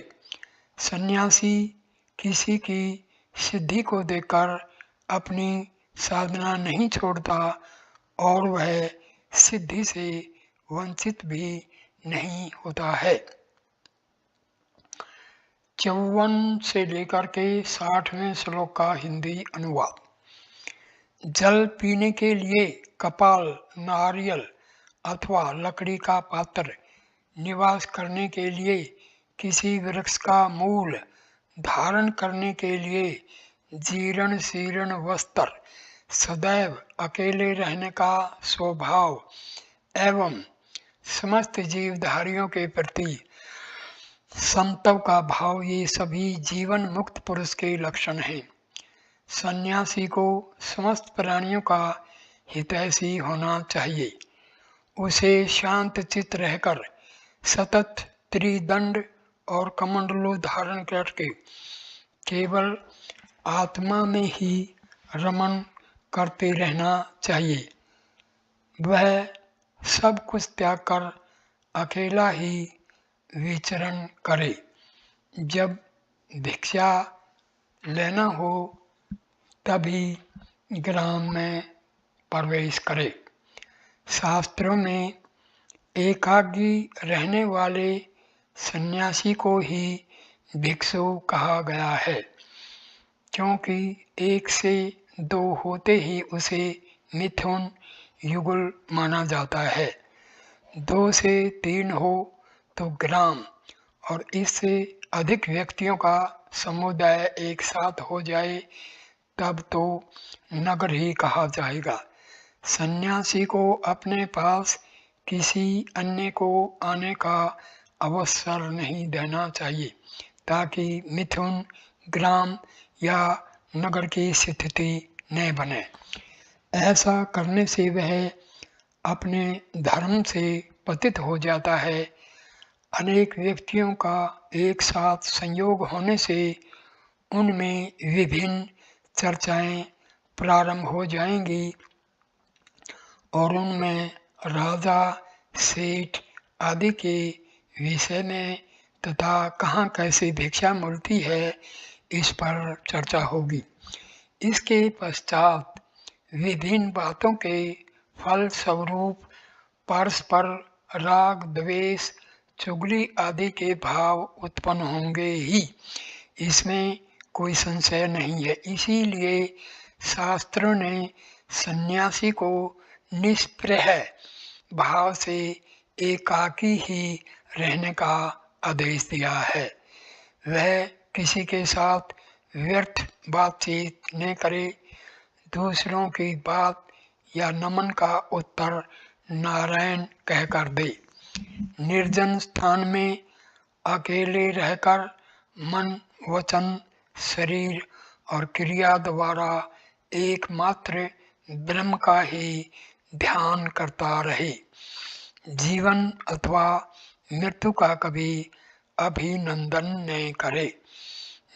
सन्यासी किसी की सिद्धि को देखकर अपनी साधना नहीं छोड़ता और वह सिद्धि से वंचित भी नहीं होता है। 54 से लेकर के 60वें श्लोक का हिंदी अनुवाद। जल पीने के लिए कपाल, नारियल अथवा लकड़ी का पात्र, निवास करने के लिए किसी वृक्ष का मूल, धारण करने के लिए जीर्ण शीर्ण वस्त्र, सदैव अकेले रहने का स्वभाव एवं समस्त जीवधारियों के प्रति समत्व का भाव, ये सभी जीवन मुक्त पुरुष के लक्षण हैं। सन्यासी को समस्त प्राणियों का हितैषी होना चाहिए। उसे शांत चित्त रहकर सतत त्रिदंड और कमंडलों धारण करके केवल आत्मा में ही रमण करते रहना चाहिए। वह सब कुछ त्याग कर अकेला ही विचरण करे। जब भिक्षा लेना हो तभी ग्राम में प्रवेश करे। शास्त्रों में एकाकी रहने वाले सन्यासी को ही भिक्षु कहा गया है, क्योंकि 1 से 2 होते ही उसे मिथुन युगल माना जाता है। 2 से 3 हो तो ग्राम, और इससे अधिक व्यक्तियों का समुदाय एक साथ हो जाए तब तो नगर ही कहा जाएगा। सन्यासी को अपने पास किसी अन्य को आने का अवसर नहीं देना चाहिए, ताकि मिथुन, ग्राम या नगर की स्थिति न बने। ऐसा करने से वह अपने धर्म से पतित हो जाता है। अनेक व्यक्तियों का एक साथ संयोग होने से उनमें विभिन्न चर्चाएं प्रारंभ हो जाएंगी और उनमें राजा, सेठ आदि के विषय में तथा कहाँ कैसे भिक्षा मिलती है इस पर चर्चा होगी। इसके पश्चात विभिन्न बातों के फल स्वरूप परस्पर राग, द्वेष, चुगली आदि के भाव उत्पन्न होंगे ही, इसमें कोई संशय नहीं है। इसीलिए शास्त्रों ने सन्यासी को निष्प्रह भाव से एकाकी ही रहने का आदेश दिया है। वह किसी के साथ व्यर्थ बातचीत न करे, दूसरों की बात या नमन का उत्तर नारायण कहकर दे। निर्जन स्थान में अकेले रहकर मन, वचन, शरीर और क्रिया द्वारा एकमात्र ब्रह्म का ही ध्यान करता रहे। जीवन अथवा मृत्यु का कभी अभिनंदन न करे।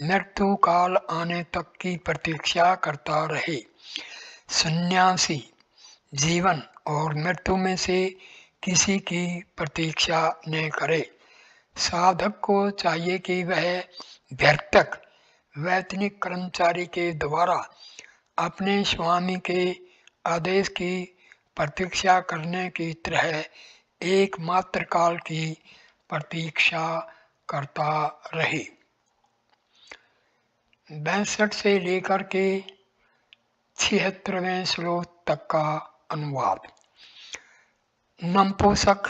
मृत्यु काल आने तक की प्रतीक्षा करता रहे। सन्यासी जीवन और मृत्यु में से किसी की प्रतीक्षा न करे। साधक को चाहिए कि वह व्यर्थक वैतनिक कर्मचारी के द्वारा अपने स्वामी के आदेश की प्रतीक्षा करने की तरह एकमात्र काल की प्रतीक्षा करता रहे। 62 से लेकर के 76वें श्लोक तक का अनुवाद। नपुंसक,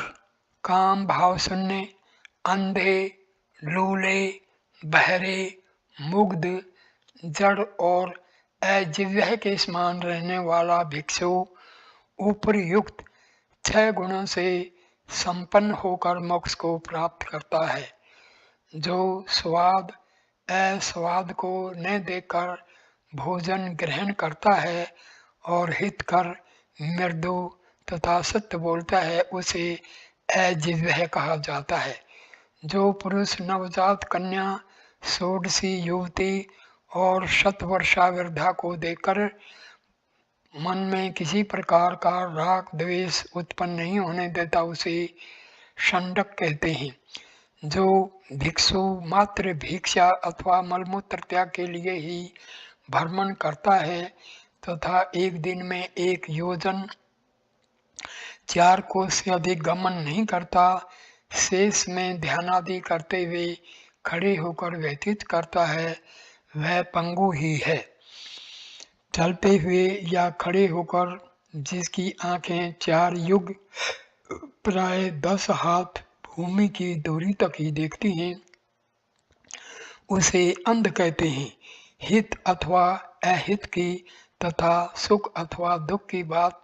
काम भाव शून्य, अंधे, लूले, बहरे, मुग्ध, जड़ और अजिह्व के समान रहने वाला भिक्षु उपरयुक्त 6 गुणों से संपन्न होकर मोक्ष को प्राप्त करता है। जो स्वाद अस्वाद को न देखकर भोजन ग्रहण करता है और हितकर मृदु तथा सत्य बोलता है, उसे अजिह्व कहा जाता है। जो पुरुष नवजात कन्या, षोडशी युवती और शतवर्षा वृद्धा को देखकर मन में किसी प्रकार का राग द्वेष उत्पन्न नहीं होने देता, उसे षण्डक कहते हैं। जो भिक्षु मात्र भिक्षा अथवा मलमूत्र त्याग के लिए ही भ्रमण करता है तथा एक दिन में 1 योजन 4 कोस से अधिक गमन नहीं करता, शेष में ध्यानादि करते हुए खड़े होकर व्यतीत करता है, वह पंगु ही है। चलते हुए या खड़े होकर जिसकी आंखें 4 युग प्राय 10 हाथ भूमि की दूरी तक ही देखती हैं, उसे अंध कहते हैं। हित अथवा अहित की तथा सुख अथवा दुख की बात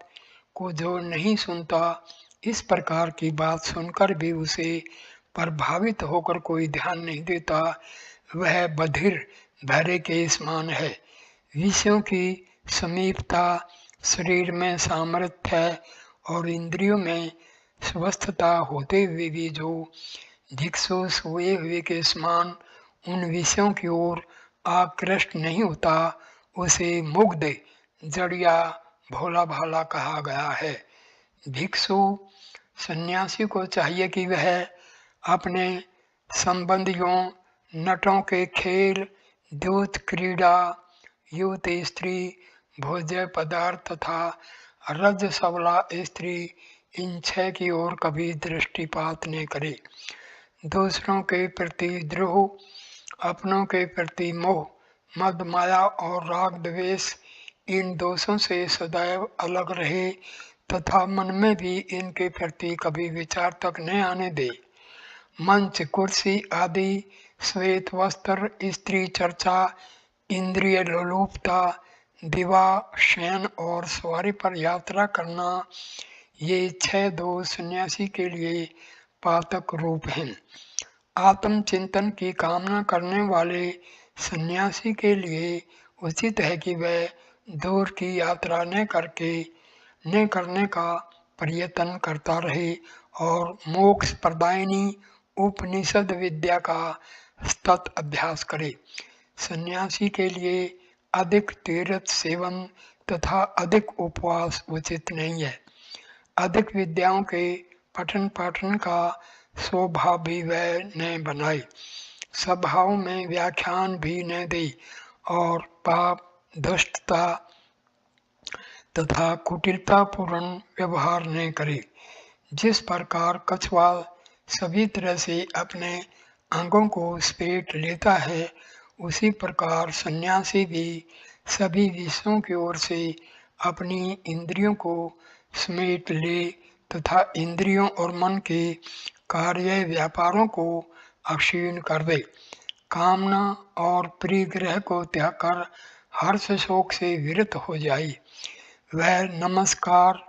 को जो नहीं सुनता, इस प्रकार की बात सुनकर भी उसे प्रभावित होकर कोई ध्यान नहीं देता, वह बधिर बहरे के समान है। विषयों की समीपता, शरीर में सामर्थ्य और इंद्रियों में स्वस्थता होते हुए भी जो भिक्षु सोए हुए के समान उन विषयों की ओर आकृष्ट नहीं होता, उसे मुग्ध, जड़िया, भोला भाला कहा गया है। भिक्षु सन्यासी को चाहिए कि वह अपने संबंधियों, नटों के खेल, दूत क्रीड़ा, युवती स्त्री, भोज्य पदार्थ तथा रज सबला स्त्री, इन 6 की ओर कभी दृष्टिपात न करे। दूसरों के प्रति द्रोह, अपनों के प्रति मोह, मद माया और राग द्वेष, इन दोषों से सदैव अलग रहे तथा मन में भी इनके प्रति कभी विचार तक न आने दे। मंच, कुर्सी आदि, श्वेत वस्त्र, स्त्री चर्चा, इंद्रिय लोलुपता, विवाह, शयन और सवारी पर यात्रा करना, ये 6 दोष सन्यासी के लिए पातक रूप हैं। आत्मचिंतन की कामना करने वाले सन्यासी के लिए उचित है कि वह दूर की यात्रा न करने का प्रयत्न करता रहे और मोक्ष प्रदायिनी उपनिषद विद्या का सतत अभ्यास करे। सन्यासी के लिए अधिक तीर्थ सेवन तथा अधिक उपवास उचित नहीं है। अधिक विद्याओं के पठन पाठन का स्वभाव भी वह न बनाए, स्वभाव में व्याख्यान भी न दे और पाप, दुष्टता तथा कुटिलता पूर्ण व्यवहार न करे। जिस प्रकार कछुआ सभी तरह से अपने अंगों को समेट लेता है, उसी प्रकार सन्यासी भी सभी विषयों की ओर से अपनी इंद्रियों को समेट ले तथा इंद्रियों और मन के कार्य व्यापारों को अक्षीण कर दे। कामना और परिग्रह को त्याग कर हर्ष शोक से विरत हो जाए। वह नमस्कार,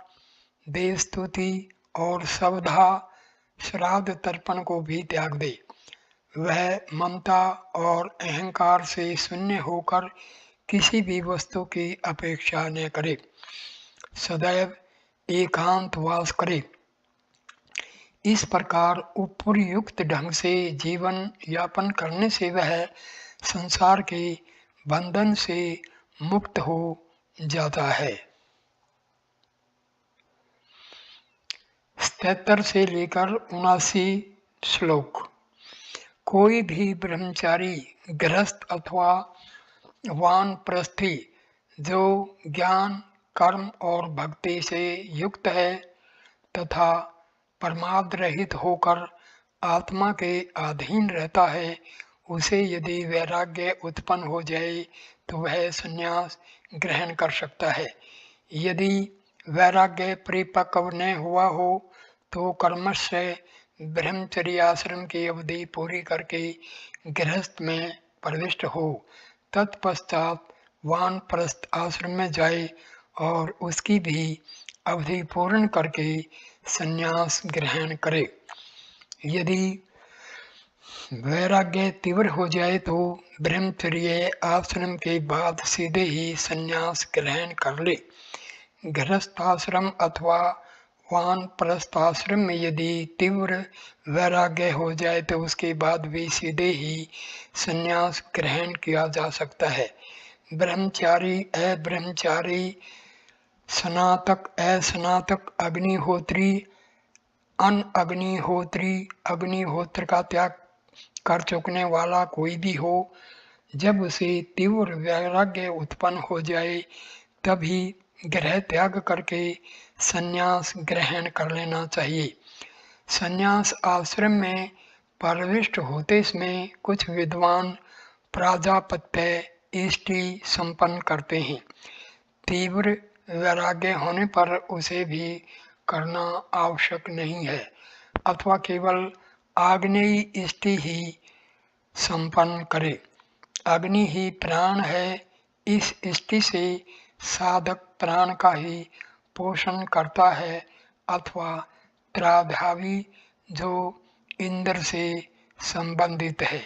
देव स्तुति और सवधा, श्राद्ध तर्पण को भी त्याग दे। वह ममता और अहंकार से शून्य होकर किसी भी वस्तु की अपेक्षा न करे, सदैव एकांत वास करे। इस प्रकार उपयुक्त ढंग से जीवन यापन करने से वह संसार के बंधन से मुक्त हो जाता है। 77 से लेकर 79 श्लोक। कोई भी ब्रह्मचारी, गृहस्थ अथवा वानप्रस्थी जो ज्ञान, कर्म और भक्ति से युक्त है तथा प्रमाद रहित होकर आत्मा के अधीन रहता है, उसे यदि वैराग्य उत्पन्न हो जाए तो वह संन्यास ग्रहण कर सकता है। यदि वैराग्य परिपक्व न हुआ हो तो कर्मस्य ब्रह्मचर्य आश्रम की अवधि पूरी करके गृहस्थ में प्रविष्ट हो, तत्पश्चात वानप्रस्थ आश्रम में जाए और उसकी भी अवधि पूर्ण करके संन्यास ग्रहण करे। यदि वैराग्य तीव्र हो जाए तो ब्रह्मचर्य आश्रम के बाद सीधे ही संन्यास ग्रहण कर ले। गृहस्थाश्रम अथवा वानप्रस्थाश्रम में यदि तीव्र वैराग्य हो जाए तो उसके बाद भी सीधे ही संन्यास ग्रहण किया जा सकता है। ब्रह्मचारी, अब्रह्मचारी, स्नातक, अस्नातक, अग्निहोत्री, अग्निहोत्री, अग्निहोत्र का त्याग कर चुकने वाला कोई भी हो, जब उसे तीव्र वैराग्य उत्पन्न हो जाए तभी गृह त्याग करके संन्यास ग्रहण कर लेना चाहिए। संन्यास आश्रम में प्रविष्ट होते समय कुछ विद्वान प्राजापत्य इष्टि संपन्न करते हैं। तीव्र वैराग्य होने पर उसे भी करना आवश्यक नहीं है अथवा केवल आग्नेय इष्टि ही संपन्न करे। अग्नि ही प्राण है, इस इष्टि से साधक प्राण का ही पोषण करता है अथवा त्राभावी जो इंद्र से संबंधित है,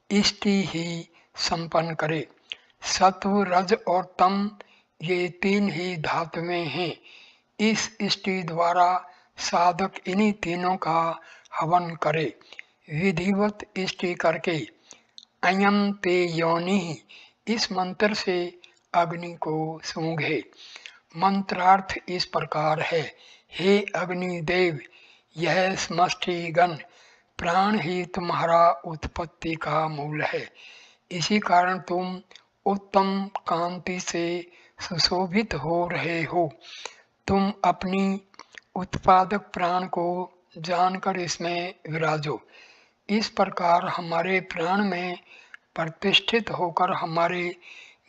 इष्टि ही संपन्न करे। सत्व, रज और तम ये 3 ही धातुएं हैं। इस इष्टि द्वारा साधक इन्हीं तीनों का हवन करे। विधिवत इष्टि करके अयम ते योनि, इस मंत्र से अग्नि को सूंघे। मंत्रार्थ इस प्रकार है, हे अग्निदेव, यह समष्टि गण प्राण ही तुम्हारा उत्पत्ति का मूल है। इसी कारण तुम उत्तम कांति से सुशोभित हो रहे हो। तुम अपनी उत्पादक प्राण को जानकर इसमें विराजो। इस प्रकार हमारे प्राण में प्रतिष्ठित होकर हमारे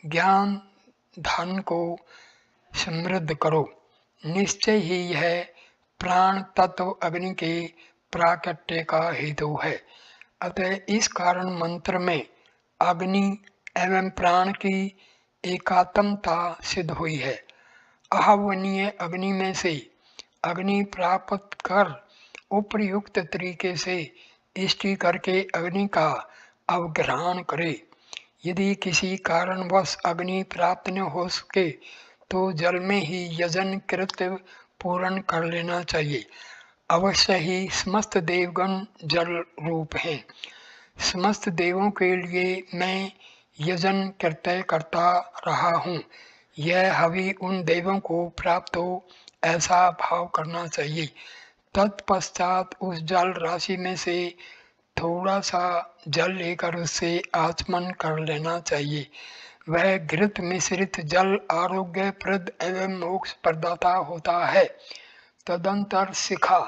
ज्ञान धन को समृद्ध करो। निश्चय ही यह प्राण तत्व अग्नि के प्राकट्य का हेतु है। अतः इस कारण मंत्र में अग्नि एवं प्राण की एकात्मता सिद्ध हुई है। आह्वनीय अग्नि में से अग्नि प्राप्त कर उपयुक्त तरीके से इष्टि करके अग्नि का अवग्रहण करे। यदि किसी कारणवश अग्नि प्राप्त न हो सके तो जल में ही यजन कृत्य पूर्ण कर लेना चाहिए। अवश्य ही समस्त देवगण जल रूप हैं। समस्त देवों के लिए मैं यजन कृत्य करता रहा हूँ। यह हवि उन देवों को प्राप्त हो ऐसा भाव करना चाहिए। तत्पश्चात उस जल राशि में से थोड़ा सा जल लेकर उससे आचमन कर लेना चाहिए। वह घृत मिश्रित जल आरोग्यप्रद एवं मोक्ष प्रदाता होता है। तदंतर शिखा,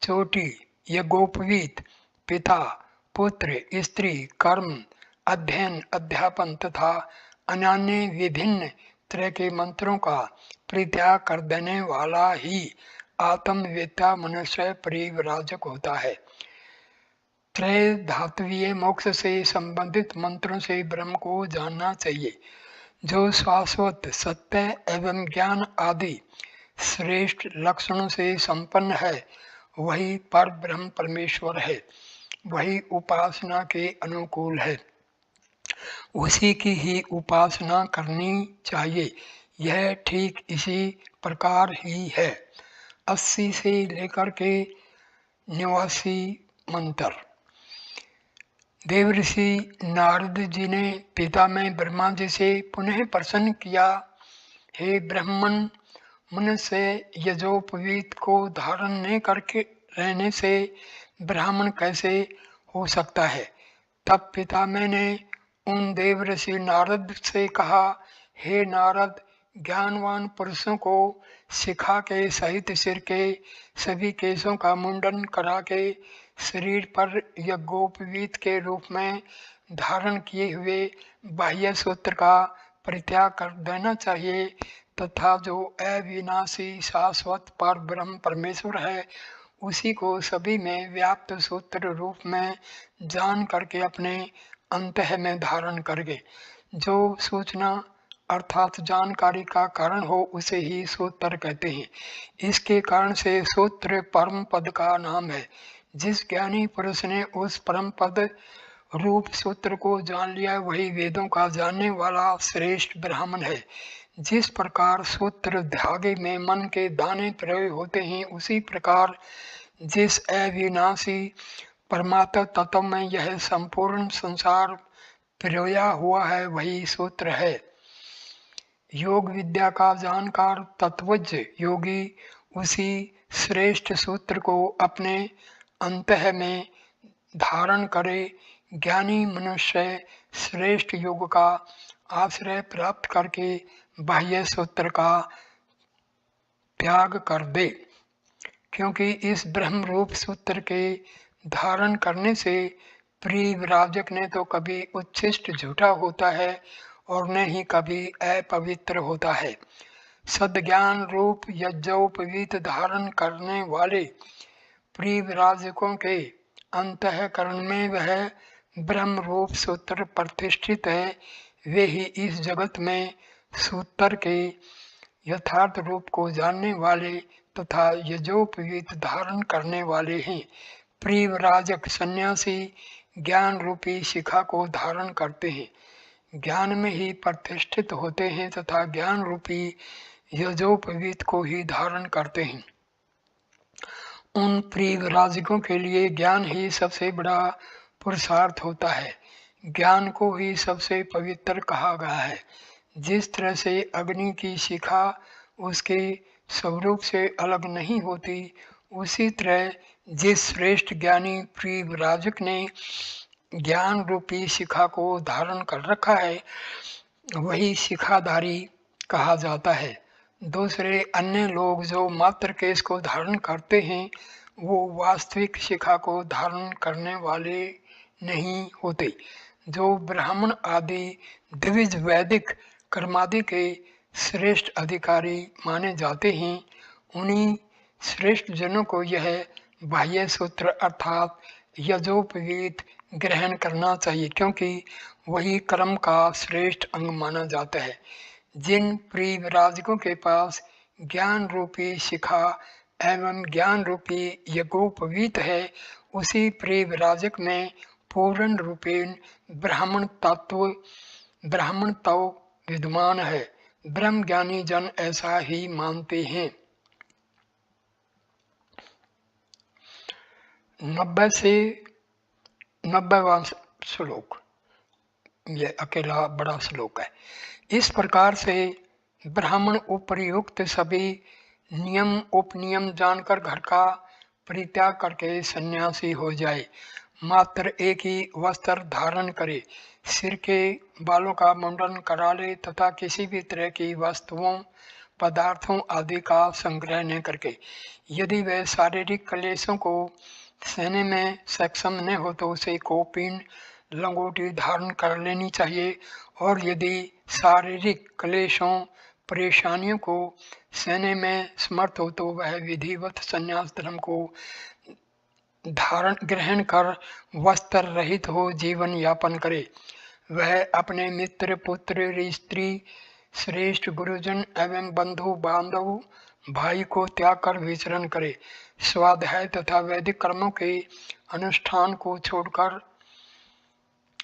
चोटी, यज्ञोपवीत, पिता, पुत्र, स्त्री, कर्म, अध्ययन, अध्यापन तथा अन्य विभिन्न तरह के मंत्रों का परित्याग कर देने वाला ही आत्मवेत्ता मनुष्य परिव्राजक होता है। त्रय धात्वीय मोक्ष से संबंधित मंत्रों से ब्रह्म को जानना चाहिए। जो शाश्वत सत्य एवं ज्ञान आदि श्रेष्ठ लक्षणों से संपन्न है वही पर ब्रह्म परमेश्वर है। वही उपासना के अनुकूल है। उसी की ही उपासना करनी चाहिए। यह ठीक इसी प्रकार ही है। 80 से लेकर के 89 मंत्र। देवऋषि नारद जी ने पिता में ब्रह्मा जी से पुनः प्रश्न किया, हे ब्राह्मण, मनुष्य यजोपवीत को धारण न करके रहने से ब्राह्मण कैसे हो सकता है। तब पिता मैंने उन देवऋषि नारद से कहा, हे नारद, ज्ञानवान पुरुषों को शिखा के सहित सिर के सभी केशों का मुंडन करा के शरीर पर यज्ञोपवीत के रूप में धारण किए हुए बाह्य सूत्र का परित्याग कर देना चाहिए तथा जो अविनाशी शाश्वत पर ब्रह्म परमेश्वर है उसी को सभी में व्याप्त सूत्र रूप में जान करके अपने अंतः में धारण करके जो सूचना अर्थात जानकारी का कारण हो उसे ही सूत्र कहते हैं। इसके कारण से सूत्र परम पद का नाम है। जिस ज्ञानी पुरुष ने उस परम पद रूप सूत्र को जान लिया वही वेदों का जानने वाला श्रेष्ठ ब्राह्मण है। जिस प्रकार सूत्र धागे में मन के दाने प्रयोग होते हैं उसी प्रकार जिस अविनाशी परमात्मा तत्व में यह संपूर्ण संसार पिरोया हुआ है वही सूत्र है। योग विद्या का जानकार तत्वज्ञ योगी उसी श्रेष्ठ सूत्र को अपने अंतः में धारण करे। ज्ञानी मनुष्य श्रेष्ठ योग का आश्रय प्राप्त करके बाह्य सूत्र का त्याग कर दे, क्योंकि इस ब्रह्म रूप सूत्र के धारण करने से परिव्राजक ने तो कभी उच्छिष्ट झूठा होता है और न ही कभी अपवित्र होता है। सद्ज्ञान रूप यज्ञोपवीत धारण करने वाले परिव्राजकों के अंतःकरण में वह ब्रह्म रूप सूत्र प्रतिष्ठित है। वे ही इस जगत में सूत्र के यथार्थ रूप को जानने वाले तथा यज्ञोपवीत धारण करने वाले हैं। परिव्राजक सन्यासी ज्ञान रूपी शिखा को धारण करते हैं, ज्ञान में ही प्रतिष्ठित होते हैं तथा ज्ञान रूपी यज्ञोपवीत को ही धारण करते हैं। उन परिव्राजकों के लिए ज्ञान ही सबसे बड़ा पुरुषार्थ होता है। ज्ञान को ही सबसे पवित्र कहा गया है। जिस तरह से अग्नि की शिखा उसके स्वरूप से अलग नहीं होती उसी तरह जिस श्रेष्ठ ज्ञानी परिव्राजक ने ज्ञान रूपी शिखा को धारण कर रखा है वही शिखाधारी कहा जाता है। दूसरे अन्य लोग जो मात्र केश को धारण करते हैं वो वास्तविक शिखा को धारण करने वाले नहीं होते। जो ब्राह्मण आदि द्विज वैदिक कर्मादि के श्रेष्ठ अधिकारी माने जाते हैं उन्हीं श्रेष्ठ जनों को यह बाह्य सूत्र अर्थात यजोपवीत ग्रहण करना चाहिए, क्योंकि वही कर्म का श्रेष्ठ अंग माना जाता है। जिन परिव्राजकों के पास ज्ञान रूपी शिखा एवं ज्ञान रूपी यज्ञोपवीत है उसी परिव्राजक में पूर्ण रूपेण ब्राह्मण तत्व विद्यमान है। ब्रह्म ज्ञानी जन ऐसा ही मानते हैं। 90 से 90वां श्लोक, यह अकेला बड़ा श्लोक है। इस प्रकार से ब्राह्मण उपर्युक्त सभी नियम उपनियम जानकर घर का परित्याग करके सन्यासी हो जाए। मात्र एक ही वस्त्र धारण करे, सिर के बालों का मुंडन करा ले तथा किसी भी तरह की वस्तुओं पदार्थों आदि का संग्रह न करके यदि वह शारीरिक क्लेशों को सहने में सक्षम न हो तो उसे कौपीन लंगोटी धारण कर लेनी चाहिए, और यदि शारीरिक क्लेशों परेशानियों को सहने में समर्थ हो तो वह विधिवत संन्यास धर्म को ग्रहण कर वस्त्र रहित हो जीवन यापन करे। वह अपने मित्र पुत्र स्त्री श्रेष्ठ गुरुजन एवं बंधु बांधव भाई को त्याग कर विचरण करे। स्वाध्याय तथा वैदिक कर्मों के अनुष्ठान को छोड़कर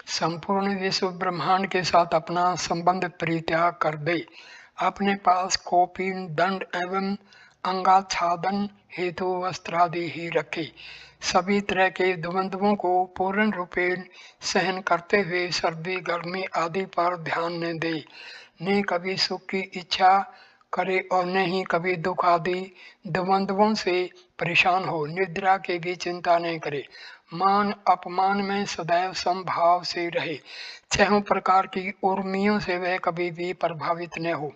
संपूर्ण विश्व ब्रह्मांड के साथ अपना संबंध परित्याग कर दे। अपने पास कौपीन दंड एवं अंगाच्छादन हेतु वस्त्रादि ही रखे। सभी तरह के द्वंद्वों को पूर्ण रूपेण सहन करते हुए सर्दी गर्मी आदि पर ध्यान न दे, न कभी सुख की इच्छा करे और न ही कभी दुख आदि द्वंद्वों से परेशान हो। निद्रा की भी चिंता नहीं करे। मान अपमान में सदैव समभाव से रहे। 6 प्रकार की उर्मियों से वह कभी भी प्रभावित न हो।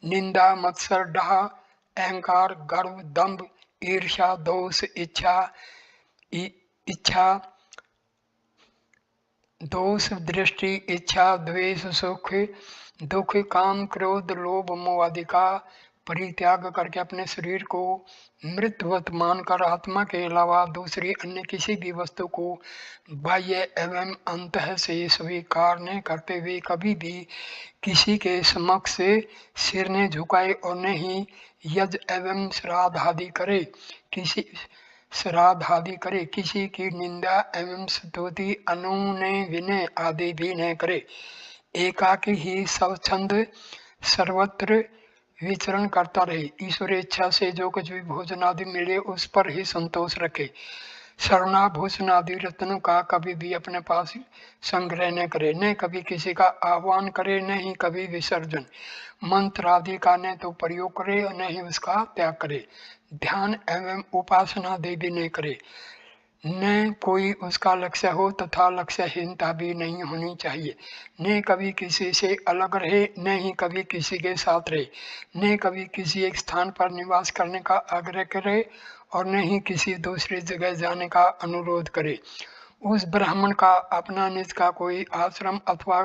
निंदा मत्सर डाह अहंकार गर्व दंभ ईर्ष्या दोष इच्छा दोष दृष्टि इच्छा द्वेष सुख दुख काम क्रोध लोभ मोह आदि का परित्याग करके अपने शरीर को मृतवत मानकर आत्मा के अलावा दूसरी अन्य किसी भी वस्तु को बाह्य एवं अंतः से स्वीकार न करते हुए कभी भी किसी के समक्ष सिर न झुकाए और न ही यज्ञ एवं श्राद्ध आदि करे। किसी की निंदा एवं स्तुति अनुनय विनय आदि भी न करे। एकाकी ही स्वच्छंद सर्वत्र विचरण करता रहे। ईश्वर इच्छा से जो कुछ भी भोजन आदि मिले उस पर ही संतोष रखे। शरणाभूषण आदि रत्नों का कभी भी अपने पास संग्रह न करे, न कभी किसी का आह्वान करे, न ही कभी विसर्जन। मंत्र आदि का न तो प्रयोग करे और न ही उसका त्याग करे। ध्यान एवं उपासना आदि भी न करे। न कोई उसका लक्ष्य हो तथा लक्ष्यहीनता भी नहीं होनी चाहिए। न कभी किसी से अलग रहे, न ही कभी किसी के साथ रहे। न कभी किसी एक स्थान पर निवास करने का आग्रह करे और न ही किसी दूसरी जगह जाने का अनुरोध करे। उस ब्राह्मण का अपना निज का कोई आश्रम अथवा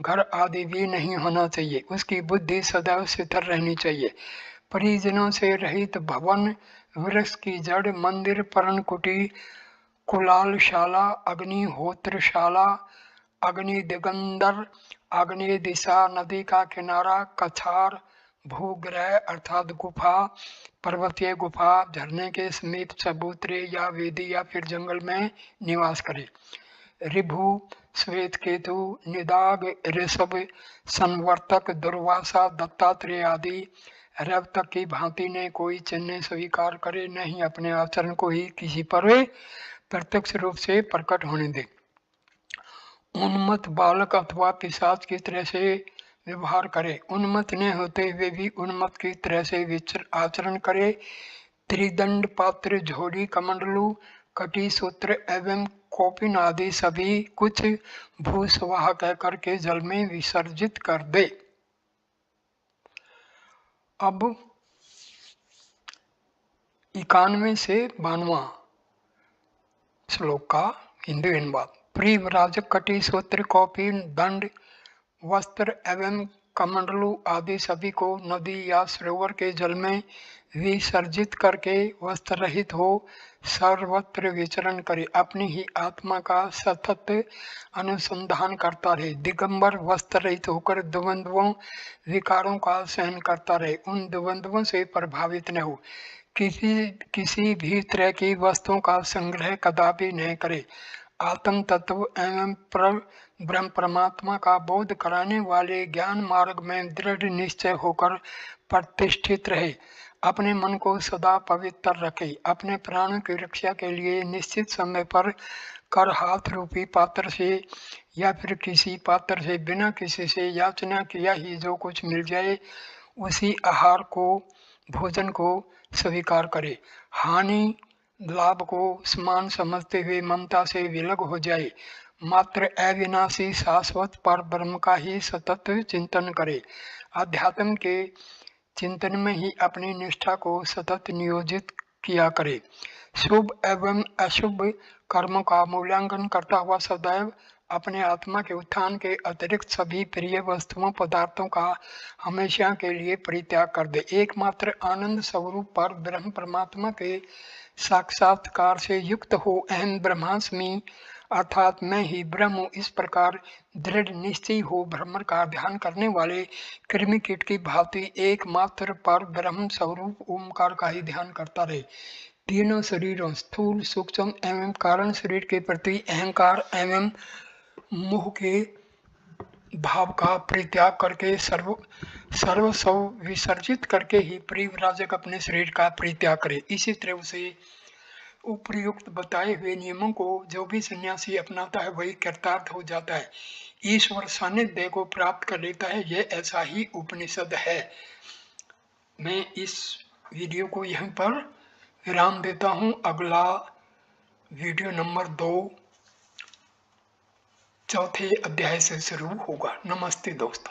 घर आदि भी नहीं होना चाहिए। उसकी बुद्धि सदैव स्थिर रहनी चाहिए। परिजनों से रहित भवन वृक्ष की जड़ मंदिर पर्णकुटी कुलालशाला अग्निहोत्रशाला अग्नि दिगंबर अग्नि दिशा नदी का किनारा कछार भूग्रह अर्थात गुफा पर्वतीय गुफा झरने के समीप चबूतरे या वेदी या फिर जंगल में निवास करे। ऋभु श्वेत केतु निदाग ऋषभ संवर्तक दुर्वासा दत्तात्रेय आदि रवतक की भांति ने कोई चिन्ह स्वीकार करे, न ही अपने आचरण को ही किसी पर प्रत्यक्ष रूप से प्रकट होने दे। उन्मत्त बालक अथवा पिशाच की तरह से व्यवहार करे। उन्मत्त न होते हुए भी उन्मत्त की तरह से आचरण करे। त्रिदंड पात्र झोड़ी कमंडलू कटी सूत्र एवं कौपिन आदि सभी कुछ भूस्वाह कह करके जल में विसर्जित कर दे। अब 91 से 92 श्लोक का हिंदी अनुवाद। प्रिव्राजक कटी सूत्र कौपिन दंड वस्त्र एवं कमंडलू आदि सभी को नदी या सरोवर के जल में विसर्जित करके वस्त्र रहित हो सर्वत्र विचरण करे, अपनी ही आत्मा का सतत अनुसंधान करता रहे, दिगंबर वस्त्र रहित होकर द्वंद्वों विकारों का सहन करता रहे, उन द्वंद्वों से प्रभावित न हो, किसी भी तरह की वस्तुओं का संग्रह कदापि नहीं करे, आत्म तत्व एवं ब्रह्म परमात्मा का बोध कराने वाले ज्ञान मार्ग में दृढ़ निश्चय होकर प्रतिष्ठित रहे, अपने मन को सदा पवित्र रखे, अपने प्राणों की रक्षा के लिए निश्चित समय पर कर हाथ रूपी पात्र से या फिर किसी पात्र से बिना किसी से याचना किया ही जो कुछ मिल जाए उसी आहार को भोजन को स्वीकार करे, हानि लाभ को समान समझते हुए ममता से विलग हो जाए, मात्र अविनाशी शाश्वत पर ब्रह्म का ही सतत चिंतन करे, अध्यात्म के चिंतन में ही अपनी निष्ठा को सतत नियोजित किया करे, शुभ एवं अशुभ कर्मों का मूल्यांकन करता हुआ सदैव अपने आत्मा के उत्थान के अतिरिक्त सभी प्रिय वस्तुओं पदार्थों का हमेशा के लिए परित्याग कर दे, एकमात्र आनंद स्वरूप पर ब्रह्म परमात्मा के साक्षात्कार से युक्त हो, अहम ब्रह्मास्मि अर्थात मैं ही ब्रह्म हूँ, इस प्रकार दृढ़ निश्चय हो भ्रमर का ध्यान करने वाले कृमि कीट की भांति एकमात्र पर ब्रह्म स्वरूप ओमकार का ही ध्यान करता रहे, तीनों शरीरों स्थूल सूक्ष्म एवं कारण शरीर के प्रति अहंकार एवं मोह के भाव का परित्याग करके सर्वस्व विसर्जित करके ही प्रिव्राजक अपने शरीर का परित्याग करे। इसी तरह से उपयुक्त बताए हुए नियमों को जो भी सन्यासी अपनाता है वही कृतार्थ हो जाता है, ईश्वर सानिध्य को प्राप्त कर लेता है, यह ऐसा ही उपनिषद है। मैं इस वीडियो को यहीं पर विराम देता हूँ, अगला वीडियो नंबर 2 चौथे अध्याय से शुरू होगा। नमस्ते दोस्तों।